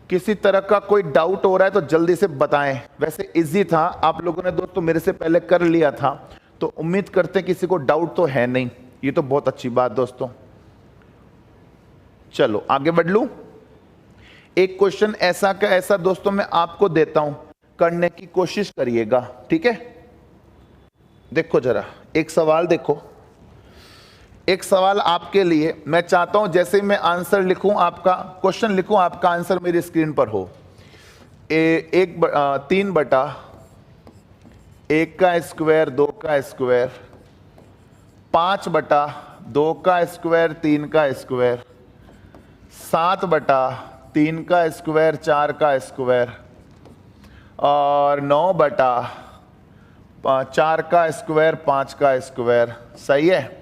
किसी तरह का कोई डाउट हो रहा है तो जल्दी से बताएं। वैसे इजी था, आप लोगों ने दोस्तों मेरे से पहले कर लिया था, तो उम्मीद करते हैं किसी को डाउट तो है नहीं, ये तो बहुत अच्छी बात दोस्तों। चलो आगे बढ़ लूं। एक क्वेश्चन ऐसा का ऐसा दोस्तों मैं आपको देता हूं, करने की कोशिश करिएगा, ठीक है। देखो जरा एक सवाल देखो, एक सवाल आपके लिए, मैं चाहता हूं जैसे मैं आंसर लिखूं आपका क्वेश्चन लिखूं, आपका आंसर मेरी स्क्रीन पर हो। 3/1 का स्क्वायर 2 का स्क्वायर, 5/2 का स्क्वायर 3 का स्क्वायर, 7/3 का स्क्वायर 4 का स्क्वायर, और 9/4 का स्क्वायर 5 का स्क्वायर, सही है।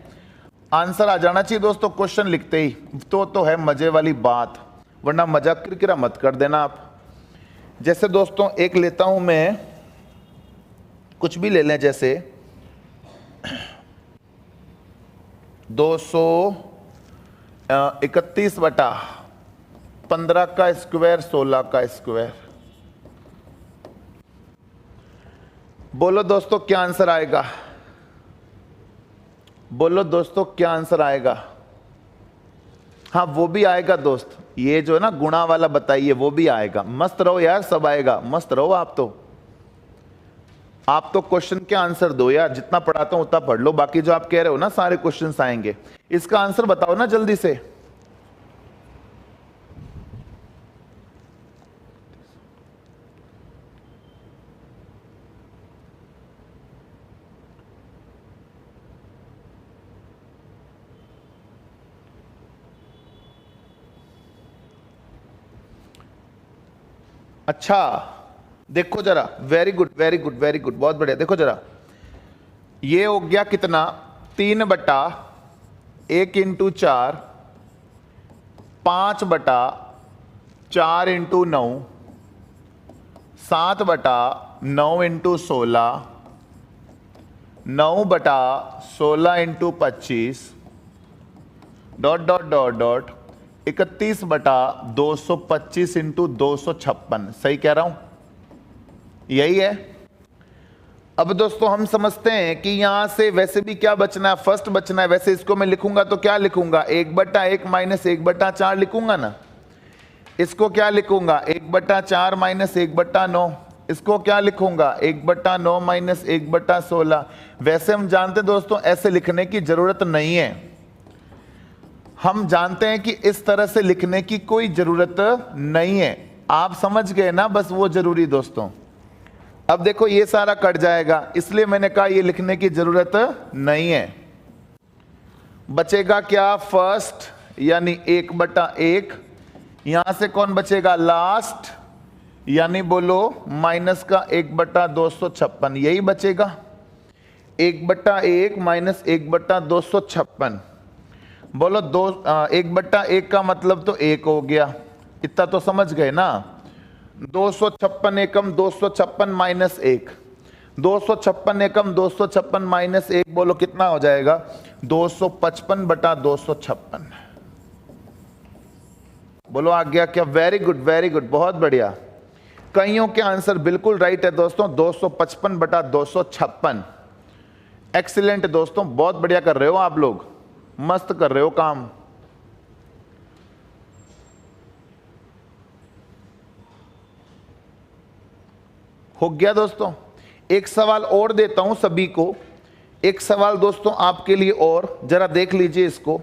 आंसर आ जाना चाहिए दोस्तों क्वेश्चन लिखते ही, तो है मजे वाली बात, वरना मजाक किरकिरा मत कर देना आप। जैसे दोस्तों एक लेता हूं मैं, कुछ भी ले लें, जैसे 231/15 का स्क्वायर 16 का स्क्वायर। बोलो दोस्तों क्या आंसर आएगा, बोलो दोस्तों क्या आंसर आएगा। हाँ वो भी आएगा दोस्त, ये जो है ना गुणा वाला बताइए, वो भी आएगा। मस्त रहो यार, सब आएगा, मस्त रहो आप तो क्वेश्चन के आंसर दो यार, जितना पढ़ाता हूं उतना पढ़ लो, बाकी जो आप कह रहे हो ना सारे क्वेश्चंस आएंगे, इसका आंसर बताओ ना जल्दी से। अच्छा देखो जरा, very good very good very good, बहुत बढ़िया। देखो जरा, ये हो गया कितना, 3/1 × 4, 5/4 × 9, 7/9 × 16, 9/16 × 25, डॉट डॉट डॉट डॉट 31/225 × 256। सही कह रहा हूं? यही है। अब दोस्तों हम समझते हैं कि यहां से वैसे भी क्या बचना है, फर्स्ट बचना है। वैसे इसको मैं लिखूंगा तो क्या लिखूंगा, 1/1 - 1/4 लिखूंगा ना। इसको क्या लिखूंगा, 1/4 - 1/9। इसको क्या लिखूंगा, 1/9 - 1/16। वैसे हम जानते हैं दोस्तों ऐसे लिखने की जरूरत नहीं है। हम जानते हैं कि इस तरह से लिखने की कोई जरूरत नहीं है। आप समझ गए ना, बस वो जरूरी दोस्तों। अब देखो ये सारा कट जाएगा, इसलिए मैंने कहा ये लिखने की जरूरत नहीं है। बचेगा क्या, फर्स्ट यानी 1/1। यहां से कौन बचेगा, लास्ट, यानी बोलो माइनस का 1/256, यही बचेगा। 1/1 - 1/256, बोलो 1/1 का मतलब तो 1 हो गया, इतना तो समझ गए ना। 256 एकम 256 - 1, 256 एकम 256 - 1, बोलो कितना हो जाएगा, 255/256। बोलो आ गया क्या, वेरी गुड वेरी गुड, बहुत बढ़िया। कईयों के आंसर बिल्कुल राइट है दोस्तों, 255/256। एक्सीलेंट दोस्तों, बहुत बढ़िया कर रहे हो आप लोग, मस्त कर रहे हो काम। हो गया दोस्तों। एक सवाल और देता हूं सभी को, एक सवाल दोस्तों आपके लिए और, जरा देख लीजिए इसको।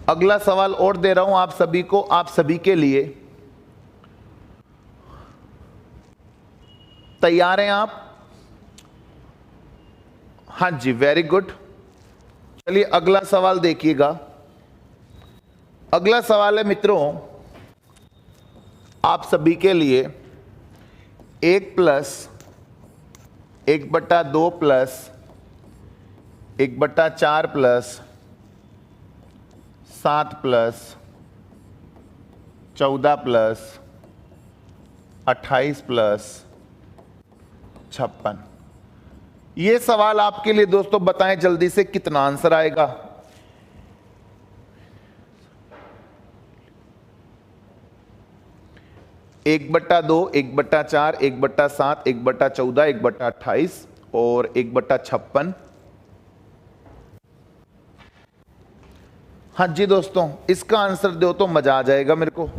अगला सवाल और दे रहा हूं आप सभी को, आप सभी के लिए। तैयार हैं आप? हां जी, वेरी गुड। चलिए अगला सवाल देखिएगा। अगला सवाल है मित्रों आप सभी के लिए, 1 + 1/2 + 1/4 + 7 + 14 + 28 + 56। ये सवाल आपके लिए दोस्तों, बताएं जल्दी से कितना आंसर आएगा। एक 1/2, 1/4, 1/7, 1/14, 1/28 और 1/56। हाँ जी दोस्तों, इसका आंसर दो तो मजा आ जाएगा मेरे को।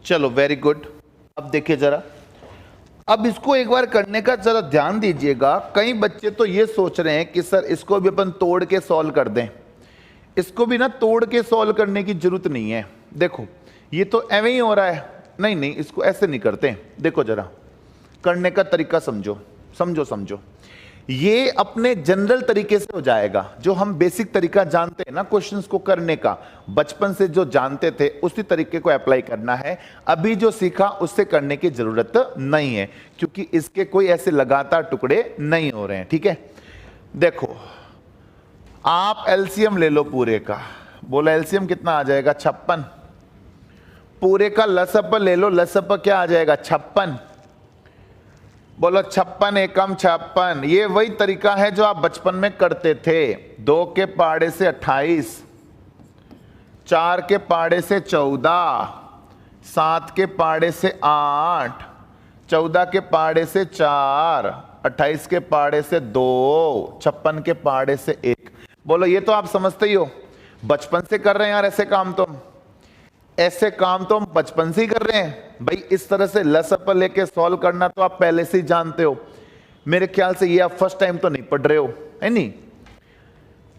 चलो वेरी गुड। अब देखिए जरा, अब इसको एक बार करने का जरा ध्यान दीजिएगा। कई बच्चे तो ये सोच रहे हैं कि सर इसको भी अपन तोड़ के सॉल्व कर दें। इसको भी ना तोड़ के सॉल्व करने की जरूरत नहीं है। देखो ये तो एवं ही हो रहा है, नहीं नहीं इसको ऐसे नहीं करते। देखो जरा करने का तरीका समझो समझो समझो। ये अपने जनरल तरीके से हो जाएगा, जो हम बेसिक तरीका जानते हैं ना क्वेश्चंस को करने का, बचपन से जो जानते थे उसी तरीके को अप्लाई करना है। अभी जो सीखा उससे करने की जरूरत नहीं है, क्योंकि इसके कोई ऐसे लगातार टुकड़े नहीं हो रहे हैं। ठीक है, देखो आप एलसीएम ले लो पूरे का, बोला एलसीएम कितना आ जाएगा, 56। पूरे का लसअप ले लो, लसअप क्या आ जाएगा, 56। बोलो 56 एकम 56। ये वही तरीका है जो आप बचपन में करते थे। 2 के पहाड़े से 28, 4 के पहाड़े से 14, 7 के पहाड़े से 8, 14 के पहाड़े से 4, 28 के पहाड़े से 2, 56 के पहाड़े से 1। बोलो ये तो आप समझते ही हो, बचपन से कर रहे हैं यार ऐसे काम। तो ऐसे काम तो हम बचपन से ही कर रहे हैं भाई। इस तरह से लसअप लेके सॉल्व करना तो आप पहले से ही जानते हो। मेरे ख्याल से ये आप फर्स्ट टाइम तो नहीं पढ़ रहे हो, है नहीं।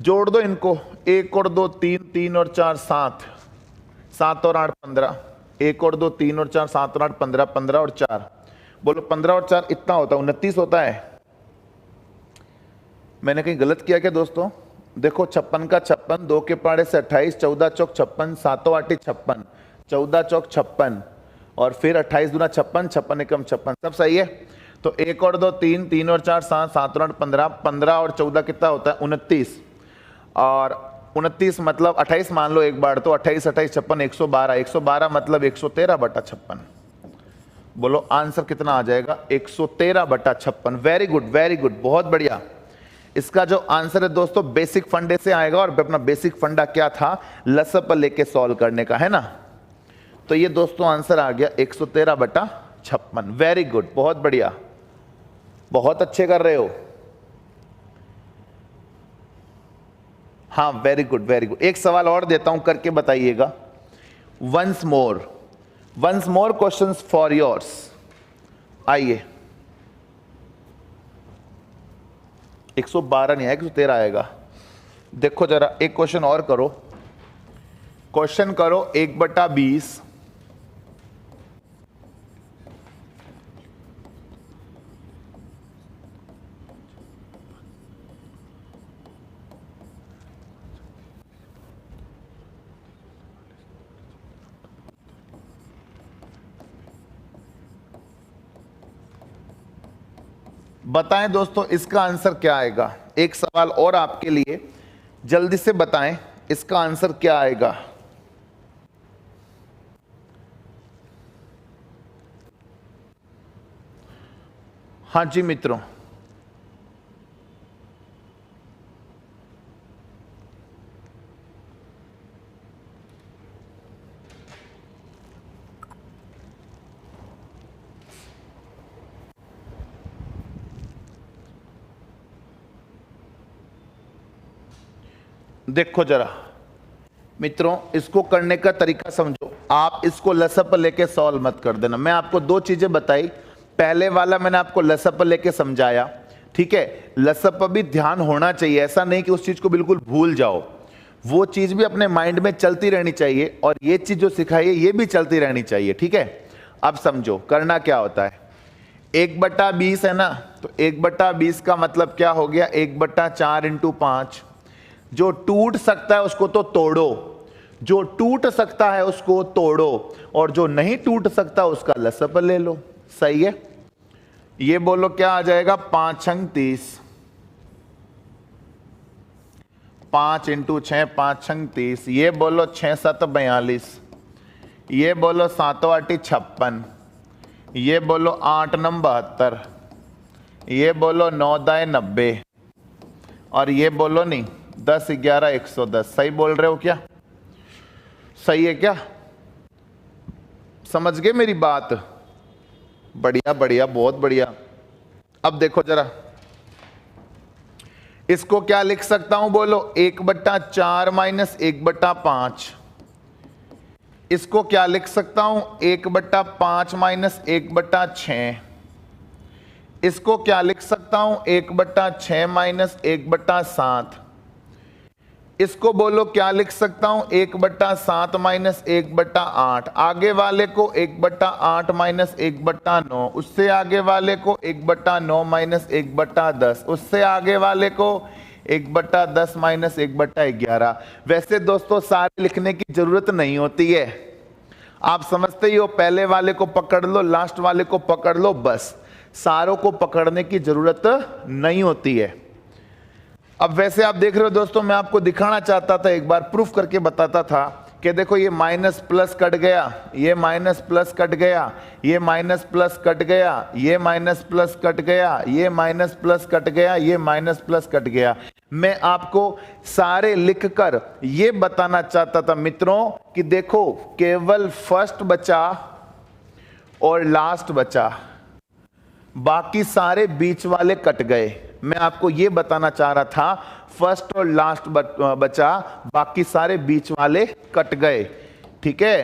जोड़ दो इनको, 1 और 2 3, 3 और 4 7, 7 और 8 15, 1 और 2 3 और 4 7 और 8 15, 15 और 4 बोलो 15 और 4 इतना होता है 29 होता है। मैंने कहीं गलत किया क्या दोस्तों? देखो 56 का 56, 2 के पाड़े से 28, 14 चौक 56, 7 8 56, 14 चौक 56 और फिर 28 दूना 56, 56 एकम 56, सब सही है। तो 1 और 2 3, 3 और 4 7, 7 और 8 15, 15 और 14 कितना होता है 29, और 29 मतलब 28 मान लो एक बार, तो 28 28 56 112, 112 मतलब 113/56। बोलो आंसर कितना आ जाएगा? 113/56। वेरी गुड, वेरी गुड, बहुत बढ़िया। इसका जो आंसर है दोस्तों बेसिक फंडे से आएगा, और अपना बेसिक फंडा क्या था? लसअप लेके सॉल्व करने का, है ना। तो ये दोस्तों आंसर आ गया 113/56। वेरी गुड, बहुत बढ़िया, बहुत अच्छे कर रहे हो। हाँ वेरी गुड, वेरी गुड। एक सवाल और देता हूं, करके बताइएगा। Once more questions for yours. आइए, 112 नहीं आएगा, 113 आएगा। देखो जरा एक क्वेश्चन और करो। क्वेश्चन करो 1/20 बताएं दोस्तों इसका आंसर क्या आएगा। एक सवाल और आपके लिए, जल्दी से बताएं इसका आंसर क्या आएगा। हाँ जी मित्रों, देखो जरा मित्रों, इसको करने का तरीका समझो। आप इसको लसअप लेके सॉल्व मत कर देना। मैं आपको दो चीजें बताई। पहले वाला मैंने आपको लसअप लेके समझाया, ठीक है। लसअप भी ध्यान होना चाहिए, ऐसा नहीं कि उस चीज को बिल्कुल भूल जाओ। वो चीज भी अपने माइंड में चलती रहनी चाहिए, और ये चीज जो सिखाई है ये भी चलती रहनी चाहिए, ठीक है। अब समझो करना क्या होता है। 1/20 है ना, तो 1/20 का मतलब क्या हो गया? 1/4 × 5। जो टूट सकता है उसको तो तोड़ो, जो टूट सकता है उसको तोड़ो, और जो नहीं टूट सकता उसका लसअप ले लो। सही है। ये बोलो क्या आ जाएगा? 5 × 30, 5 × 6 5 × 30। ये बोलो 6 7 42, ये बोलो 7 8 56, ये बोलो 8 9 72, ये बोलो 9 10 90, और ये बोलो नहीं 10 11 110। सही बोल रहे हो क्या? सही है क्या? समझ गए मेरी बात? बढ़िया बढ़िया, बहुत बढ़िया। अब देखो जरा, इसको क्या लिख सकता हूं? बोलो 1/4 - 1/5। इसको क्या लिख सकता हूं? 1/5 - 1/6। इसको क्या लिख सकता हूं? 1/6 - 1/7। इसको बोलो क्या लिख सकता हूं? 1/7 - 1/8। आगे वाले को 1/8 - 1/9, उससे आगे वाले को 1/9 - 1/10, उससे आगे वाले को 1/10 - 1/11। वैसे दोस्तों सारे लिखने की जरूरत नहीं होती है, आप समझते ही हो। पहले वाले को पकड़ लो, लास्ट वाले को पकड़ लो, बस। सारों को पकड़ने की जरूरत नहीं होती है। अब वैसे आप देख रहे हो दोस्तों, मैं आपको दिखाना चाहता था, एक बार प्रूफ करके बताता था कि देखो ये माइनस प्लस कट गया, ये माइनस प्लस कट गया, ये माइनस प्लस कट गया, ये माइनस प्लस कट गया, ये माइनस प्लस कट गया, ये माइनस प्लस कट गया। मैं आपको सारे लिखकर ये बताना चाहता था मित्रों कि देखो केवल फर्स्ट बचा और लास्ट बचा, बाकी सारे बीच वाले कट गए। मैं आपको यह बताना चाह रहा था, फर्स्ट और लास्ट बचा, बाकी सारे बीच वाले कट गए, ठीक है।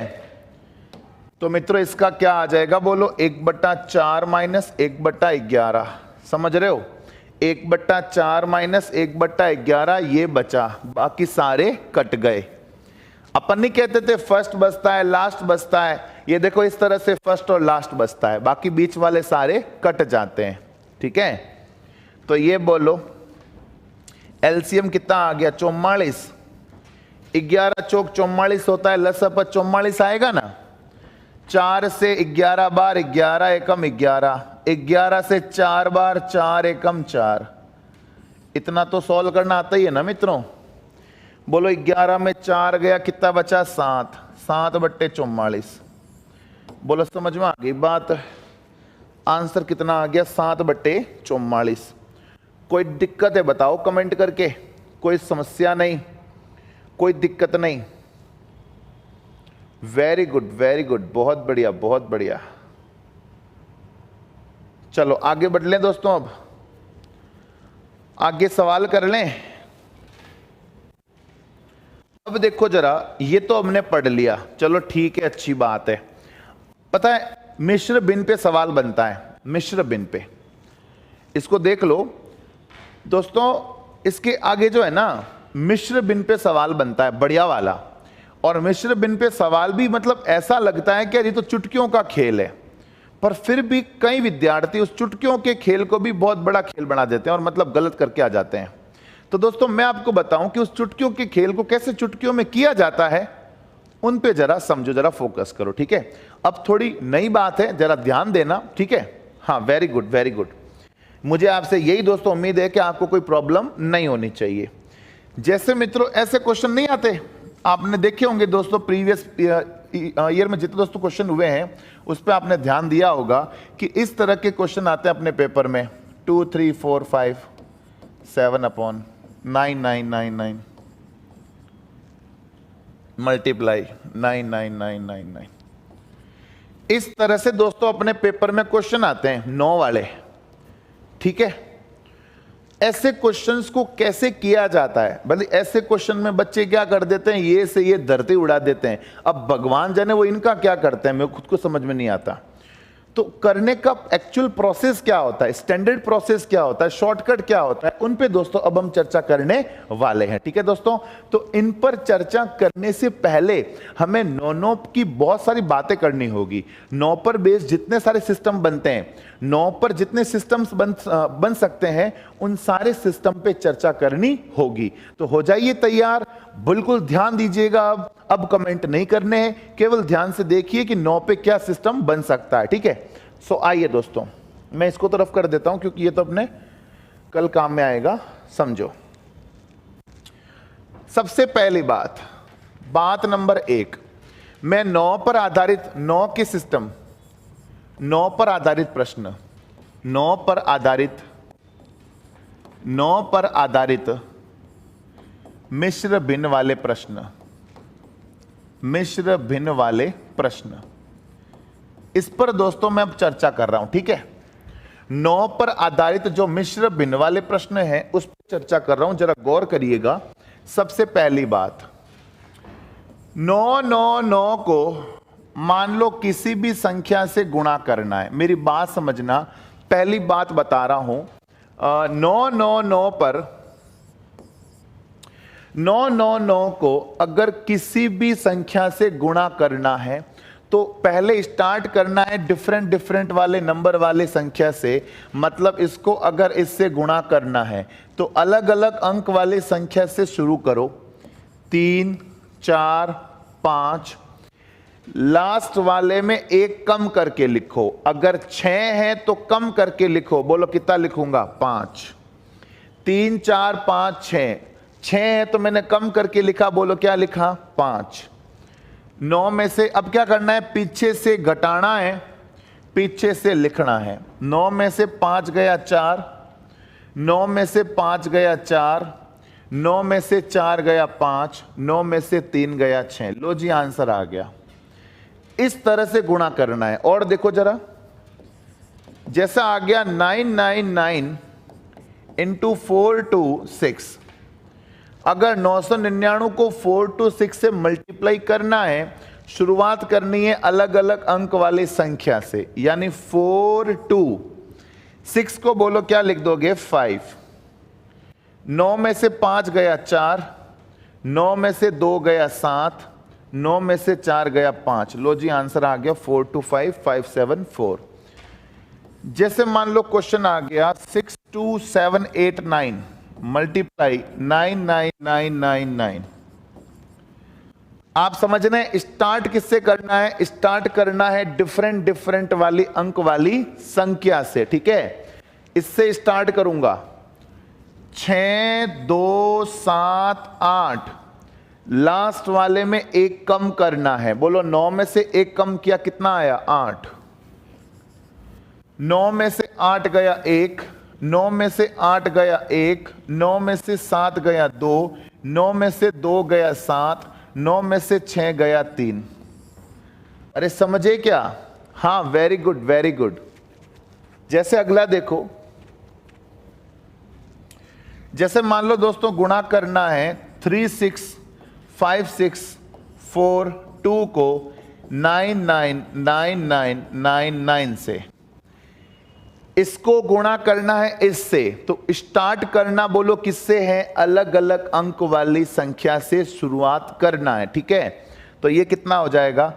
तो मित्रों इसका क्या आ जाएगा बोलो, 1/4 माइनस 1/11। समझ रहे हो, 1/4 माइनस 1/11 ये बचा, बाकी सारे कट गए। अपन नहीं कहते थे फर्स्ट बचता है लास्ट बचता है, ये देखो इस तरह से फर्स्ट और लास्ट बचता है, बाकी बीच वाले सारे कट जाते हैं। ठीक है, तो ये बोलो एलसीएम कितना आ गया, 44। 11 चौक 44 होता है, लसपत 44 आएगा ना। 4 से 11 बार 11 एकम 11, 11 से 4 बार 4 एकम 4। इतना तो सॉल्व करना आता ही है ना मित्रों। बोलो 11 में 4 गया, कितना बचा 7, 7/44। बोलो समझ में आ गई बात, आंसर कितना आ गया 7/44। कोई दिक्कत है बताओ कमेंट करके, कोई समस्या नहीं, कोई दिक्कत नहीं। वेरी गुड वेरी गुड, बहुत बढ़िया बहुत बढ़िया। चलो आगे बढ़ लें दोस्तों, अब आगे सवाल कर लें। अब देखो जरा, ये तो हमने पढ़ लिया, चलो ठीक है अच्छी बात है। पता है मिश्र भिन्न पे सवाल बनता है, मिश्र भिन्न पे, इसको देख लो दोस्तों। इसके आगे जो है ना मिश्र भिन्न पे सवाल बनता है, बढ़िया वाला। और मिश्र भिन्न पे सवाल भी मतलब ऐसा लगता है कि ये तो चुटकियों का खेल है, पर फिर भी कई विद्यार्थी उस चुटकियों के खेल को भी बहुत बड़ा खेल बना देते हैं और मतलब गलत करके आ जाते हैं। तो दोस्तों मैं आपको बताऊं कि उस चुटकियों के खेल को कैसे चुटकियों में किया जाता है, उन पे जरा समझो, जरा फोकस करो। ठीक है, अब थोड़ी नई बात है, जरा ध्यान देना। ठीक है, हाँ वेरी गुड वेरी गुड। मुझे आपसे यही दोस्तों उम्मीद है कि आपको कोई प्रॉब्लम नहीं होनी चाहिए। जैसे मित्रों ऐसे क्वेश्चन नहीं आते, आपने देखे होंगे दोस्तों प्रीवियस ईयर में जितने दोस्तों क्वेश्चन हुए हैं उस पर आपने ध्यान दिया होगा कि इस तरह के क्वेश्चन आते हैं अपने पेपर में, 2 3 4 5 7/9 मल्टीप्लाई 9 इस तरह से दोस्तों अपने पेपर में क्वेश्चन आते हैं 9 वाले। ठीक है, ऐसे क्वेश्चंस को कैसे किया जाता है, भले ऐसे क्वेश्चन में बच्चे क्या कर देते हैं, ये से ये धरती उड़ा देते हैं। अब भगवान जाने वो इनका क्या करते हैं, मेरे खुद को समझ में नहीं आता। तो करने का एक्चुअल प्रोसेस क्या होता है, स्टैंडर्ड प्रोसेस क्या होता है, शॉर्टकट क्या होता है, उन पे दोस्तों अब हम चर्चा करने वाले हैं। ठीक है दोस्तों, तो इन पर चर्चा करने से पहले हमें नौ की बहुत सारी बातें करनी होगी। 9 पर बेस्ड जितने सारे सिस्टम बनते हैं, 9 पर जितने सिस्टम्स बन सकते हैं, उन सारे सिस्टम पे चर्चा करनी होगी। तो हो जाइए तैयार, बिल्कुल ध्यान दीजिएगा। अब कमेंट नहीं करने हैं, केवल ध्यान से देखिए कि 9 पे क्या सिस्टम बन सकता है। ठीक है, सो आइए दोस्तों, मैं इसको तरफ कर देता हूं क्योंकि ये तो अपने कल काम में आएगा। समझो, सबसे पहली बात नंबर 1, मैं 9 पर आधारित 9 के सिस्टम, 9 पर आधारित प्रश्न, 9 पर आधारित मिश्र भिन्न वाले प्रश्न, मिश्र भिन्न वाले प्रश्न, इस पर दोस्तों मैं अब चर्चा कर रहा हूं। ठीक है, 9 पर आधारित जो मिश्र भिन्न वाले प्रश्न हैं उस पर चर्चा कर रहा हूं, जरा गौर करिएगा। सबसे पहली बात, 9 9 9 को मान लो किसी भी संख्या से गुणा करना है। मेरी बात समझना, पहली बात बता रहा हूं, 9 9 9 पर 9 9 9 को अगर किसी भी संख्या से गुणा करना है तो पहले स्टार्ट करना है डिफरेंट वाले नंबर वाले संख्या से। मतलब इसको अगर इससे गुणा करना है तो अलग अलग अंक वाले संख्या से शुरू करो, 3 4 5, लास्ट वाले में एक कम करके लिखो। अगर 6 है तो कम करके लिखो, बोलो कितना लिखूंगा, 5। 3 4 5 6, 6 है तो मैंने कम करके लिखा, बोलो क्या लिखा, 5। 9 में से अब क्या करना है, पीछे से घटाना है, पीछे से लिखना है। 9 में से 5 गया 4, 9 में से 5 गया 4, 9 में से 4 गया 5, 9 में से 3 गया 6। लो जी आंसर आ गया। इस तरह से गुणा करना है। और देखो जरा, जैसा आ गया 999 इंटू 4 to 6, अगर 999 को 4 to 6 से मल्टीप्लाई करना है शुरुआत करनी है अलग अलग अंक वाली संख्या से, यानी 4 2 6 को बोलो क्या लिख दोगे 5, 9 में से 5 गया 4, 9 में से 2 गया 7, 9 में से 4 गया 5। लो जी आंसर आ गया 4 2 5 5 7 4। जैसे मान लो क्वेश्चन आ गया 6 2 7 8 9 मल्टीप्लाई 9 9 9 9 9। आप समझ रहे हैं स्टार्ट किससे करना है? स्टार्ट करना है डिफरेंट डिफरेंट वाली अंक वाली संख्या से, ठीक है। इससे स्टार्ट करूंगा 6 2 7 8, लास्ट वाले में एक कम करना है। बोलो 9 में से एक कम किया कितना आया 8, 9 में से 8 गया 1, 9 में से 8 गया 1, 9 में से 7 गया 2, 9 में से 2 गया 7, 9 में से 6 गया 3। अरे समझे क्या? हाँ वेरी गुड वेरी गुड। जैसे अगला देखो, जैसे मान लो दोस्तों गुणा करना है 3 6 5 6 4 2 को 9 9 9 9 9 9 से, इसको गुणा करना है इससे, तो स्टार्ट करना बोलो किससे है? अलग अलग अंक वाली संख्या से शुरुआत करना है, ठीक है। तो ये कितना हो जाएगा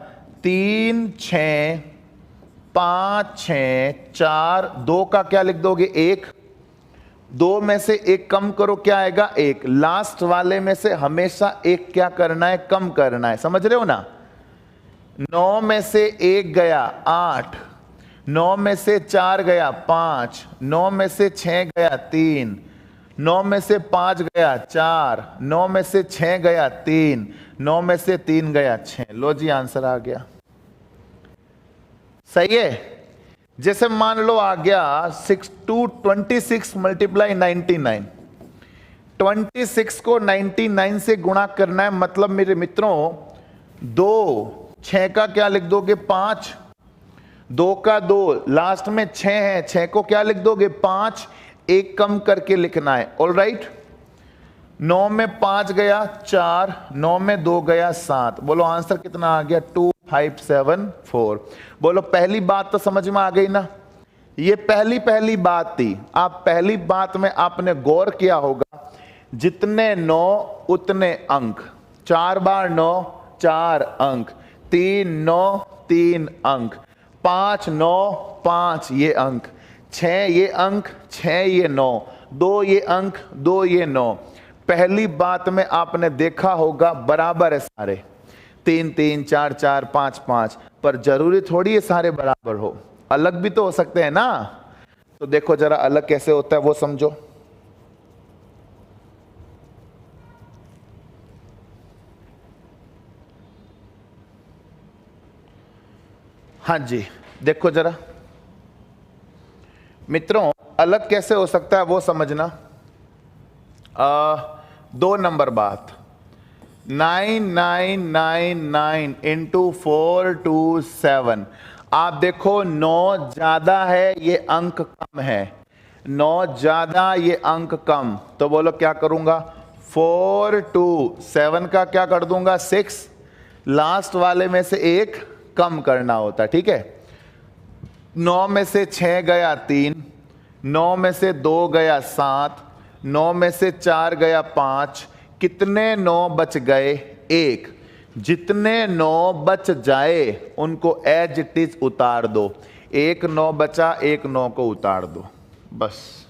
3 6 5 6 4, 2 का क्या लिख दोगे 1, 2 में से एक कम करो क्या आएगा 1, लास्ट वाले में से हमेशा एक क्या करना है? कम करना है, समझ रहे हो ना। 9 में से 1 गया 8, 9 में से 4 गया 5, 9 में से 6 गया 3, 9 में से 5 गया 4, 9 में से 6 गया 3, 9 में से 3 गया 6। लो जी आंसर आ गया, सही है। जैसे मान लो आ गया 6 2 26 मल्टीप्लाई 99, 26 को 99 से गुणा करना है, मतलब मेरे मित्रों 2 6 का क्या लिख दोगे 5, 2 का 2, लास्ट में 6 है, 6 को क्या लिख दोगे 5, एक कम करके लिखना है। ऑल राइट, 9 में 5 गया 4, 9 में 2 गया 7। बोलो आंसर कितना आ गया 2 5 7 4। बोलो पहली बात तो समझ में आ गई ना, ये पहली बात थी। आप पहली बात में आपने गौर किया होगा, जितने 9 उतने अंक, 4 बार 9 4 अंक, 3 9 3 अंक, 5 9 5 ये अंक, 6 ये अंक 6 ये 9, 2 ये अंक 2 ये 9। पहली बात में आपने देखा होगा बराबर है सारे, 3 3 4 4 5 5, पर जरूरी थोड़ी ये सारे बराबर हो, अलग भी तो हो सकते हैं ना। तो देखो जरा अलग कैसे होता है वो समझो। हाँ जी देखो जरा मित्रों, अलग कैसे हो सकता है वो समझना। 2 नंबर बात, 9999 इंटू 427। आप देखो 9 ज्यादा है, ये अंक कम है, 9 ज्यादा ये अंक कम, तो बोलो क्या करूंगा 4 2 7 का क्या कर दूंगा 6, लास्ट वाले में से एक कम करना होता, ठीक है। 9 में से 6 गया 3, 9 में से 2 गया 7, 9 में से 4 गया 5, कितने 9 बच गए 1। जितने 9 बच जाए उनको एज इट इज उतार दो, एक 9 बचा, एक 9 को उतार दो बस।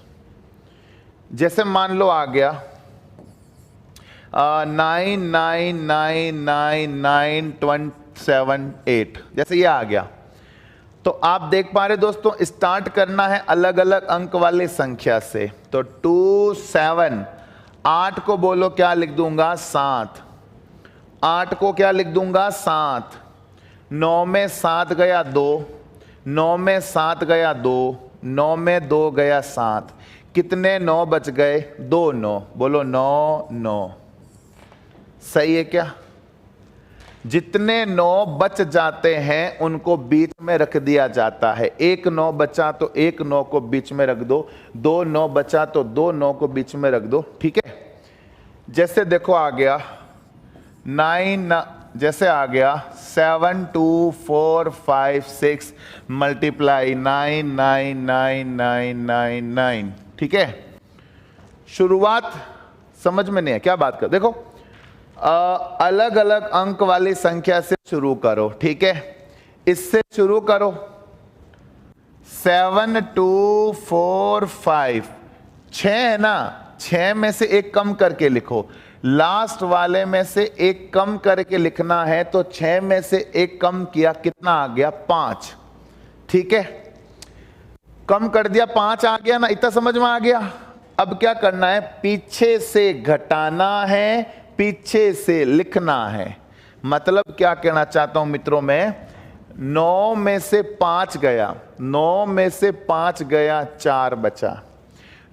जैसे मान लो आ गया 9999927 जैसे ये आ गया, तो आप देख पा रहे दोस्तों स्टार्ट करना है अलग अलग अंक वाले संख्या से। तो 2 7, 8 को बोलो क्या लिख दूंगा 7, 8 को क्या लिख दूंगा 7, 9 में 7 गया 2, 9 में 7 गया 2, 9 में 2 गया 7, कितने 9 बच गए 2 9। बोलो 9 9, सही है क्या। जितने 9 बच जाते हैं उनको बीच में रख दिया जाता है, एक 9 बचा तो एक 9 को बीच में रख दो, 2 9 बचा तो 2 9 को बीच में रख दो, ठीक है। जैसे देखो आ गया जैसे आ गया 7 2 4 5 6 मल्टीप्लाई 9 9 9 9 9 9। ठीक है, शुरुआत समझ में नहीं है क्या बात कर, देखो अलग अलग अंक वाली संख्या से शुरू करो। ठीक है, इससे शुरू करो 7 2 4 5, 6 है ना, 6 में से एक कम करके लिखो, लास्ट वाले में से एक कम करके लिखना है, तो 6 में से एक कम किया, कितना आ गया 5। ठीक है, कम कर दिया 5 आ गया ना, इतना समझ में आ गया। अब क्या करना है, पीछे से घटाना है, पीछे से लिखना है। मतलब क्या कहना चाहता हूं मित्रों, में 9 में से 5 गया, 9 में से 5 गया 4 बचा,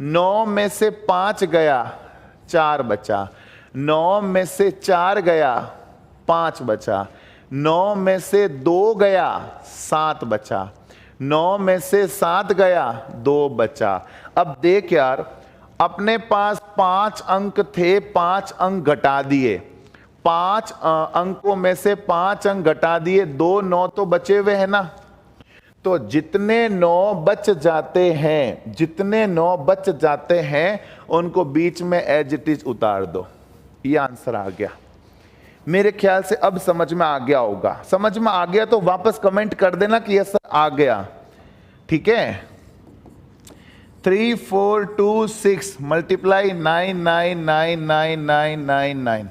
9 में से 5 गया 4 बचा, 9 में से 4 गया 5 बचा, 9 में से 2 गया 7 बचा, 9 में से 7 गया 2 बचा। अब देख यार, अपने पास 5 अंक थे, 5 अंक घटा दिए, 5 अंकों में से 5 अंक घटा दिए, 2 9 तो बचे हुए हैं ना। तो जितने 9 बच जाते हैं, जितने 9 बच जाते हैं उनको बीच में एज इट इज उतार दो। ये आंसर आ गया मेरे ख्याल से। अब समझ में आ गया होगा, समझ में आ गया तो वापस कमेंट कर देना कि यस सर आ गया। ठीक है, 3 4 2 6 मल्टीप्लाई 9 9 9 9 9 9 9।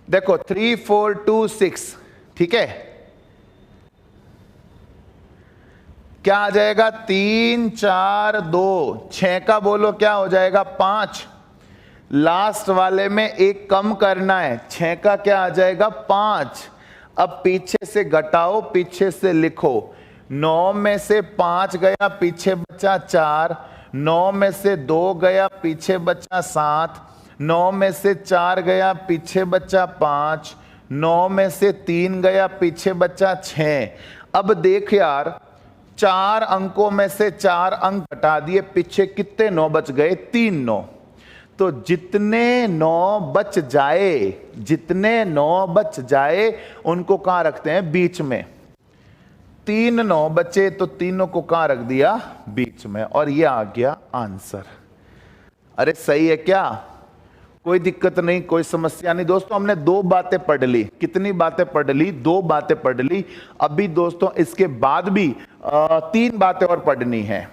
देखो 3 4 2 6, ठीक है, क्या आ जाएगा 3 4 2, 6 का बोलो क्या हो जाएगा 5, लास्ट वाले में एक कम करना है, 6 का क्या आ जाएगा 5। अब पीछे से घटाओ, पीछे से लिखो, 9 में से 5 गया, पीछे बचा 4, 9 में से 2 गया, पीछे बचा 7, 9 में से 4 गया, पीछे बचा 5, 9 में से 3 गया, पीछे बचा 6। अब देख यार, 4 अंकों में से 4 अंक घटा दिए, पीछे कितने 9 बच गए, 3 9। तो जितने 9 बच जाए, जितने 9 बच जाए उनको कहां रखते हैं, बीच में। 3 9 बचे तो तीनों को कहां रख दिया, बीच में, और ये आ गया आंसर। अरे सही है क्या, कोई दिक्कत नहीं, कोई समस्या नहीं। दोस्तों हमने 2 बातें पढ़ ली, कितनी बातें पढ़ ली, 2 बातें पढ़ ली। अभी दोस्तों इसके बाद भी 3 बातें और पढ़नी है।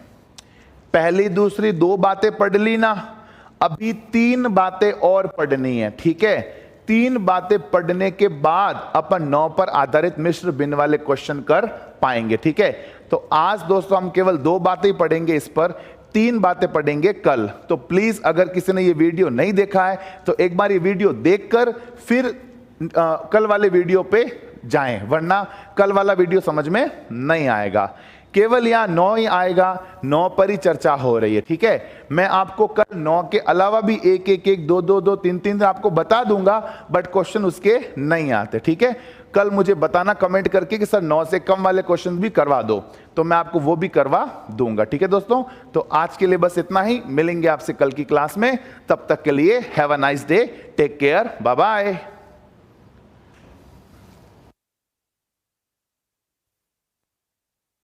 पहली दूसरी 2 बातें पढ़ ली ना, अभी 3 बातें और पढ़नी है। ठीक है, 3 बातें पढ़ने के बाद अपन 9 पर आधारित मिश्र भिन्न वाले क्वेश्चन कर पाएंगे। ठीक है, तो आज दोस्तों हम केवल 2 बातें ही पढ़ेंगे, इस पर 3 बातें पढ़ेंगे कल। तो प्लीज अगर किसी ने ये वीडियो नहीं देखा है तो एक बार ये वीडियो देखकर फिर कल वाले वीडियो पे जाएं, वरना कल वाला वीडियो समझ में नहीं आएगा। केवल यहां 9 ही आएगा, 9 पर ही चर्चा हो रही है। ठीक है, मैं आपको कल 9 के अलावा भी 1 1 1 2 2 2 3 3 आपको बता दूंगा, बट क्वेश्चन उसके नहीं आते। ठीक है, कल मुझे बताना कमेंट करके कि सर 9 से कम वाले क्वेश्चन भी करवा दो, तो मैं आपको वो भी करवा दूंगा। ठीक है दोस्तों, तो आज के लिए बस इतना ही, मिलेंगे आपसे कल की क्लास में। तब तक के लिए have a nice day, take care, bye bye.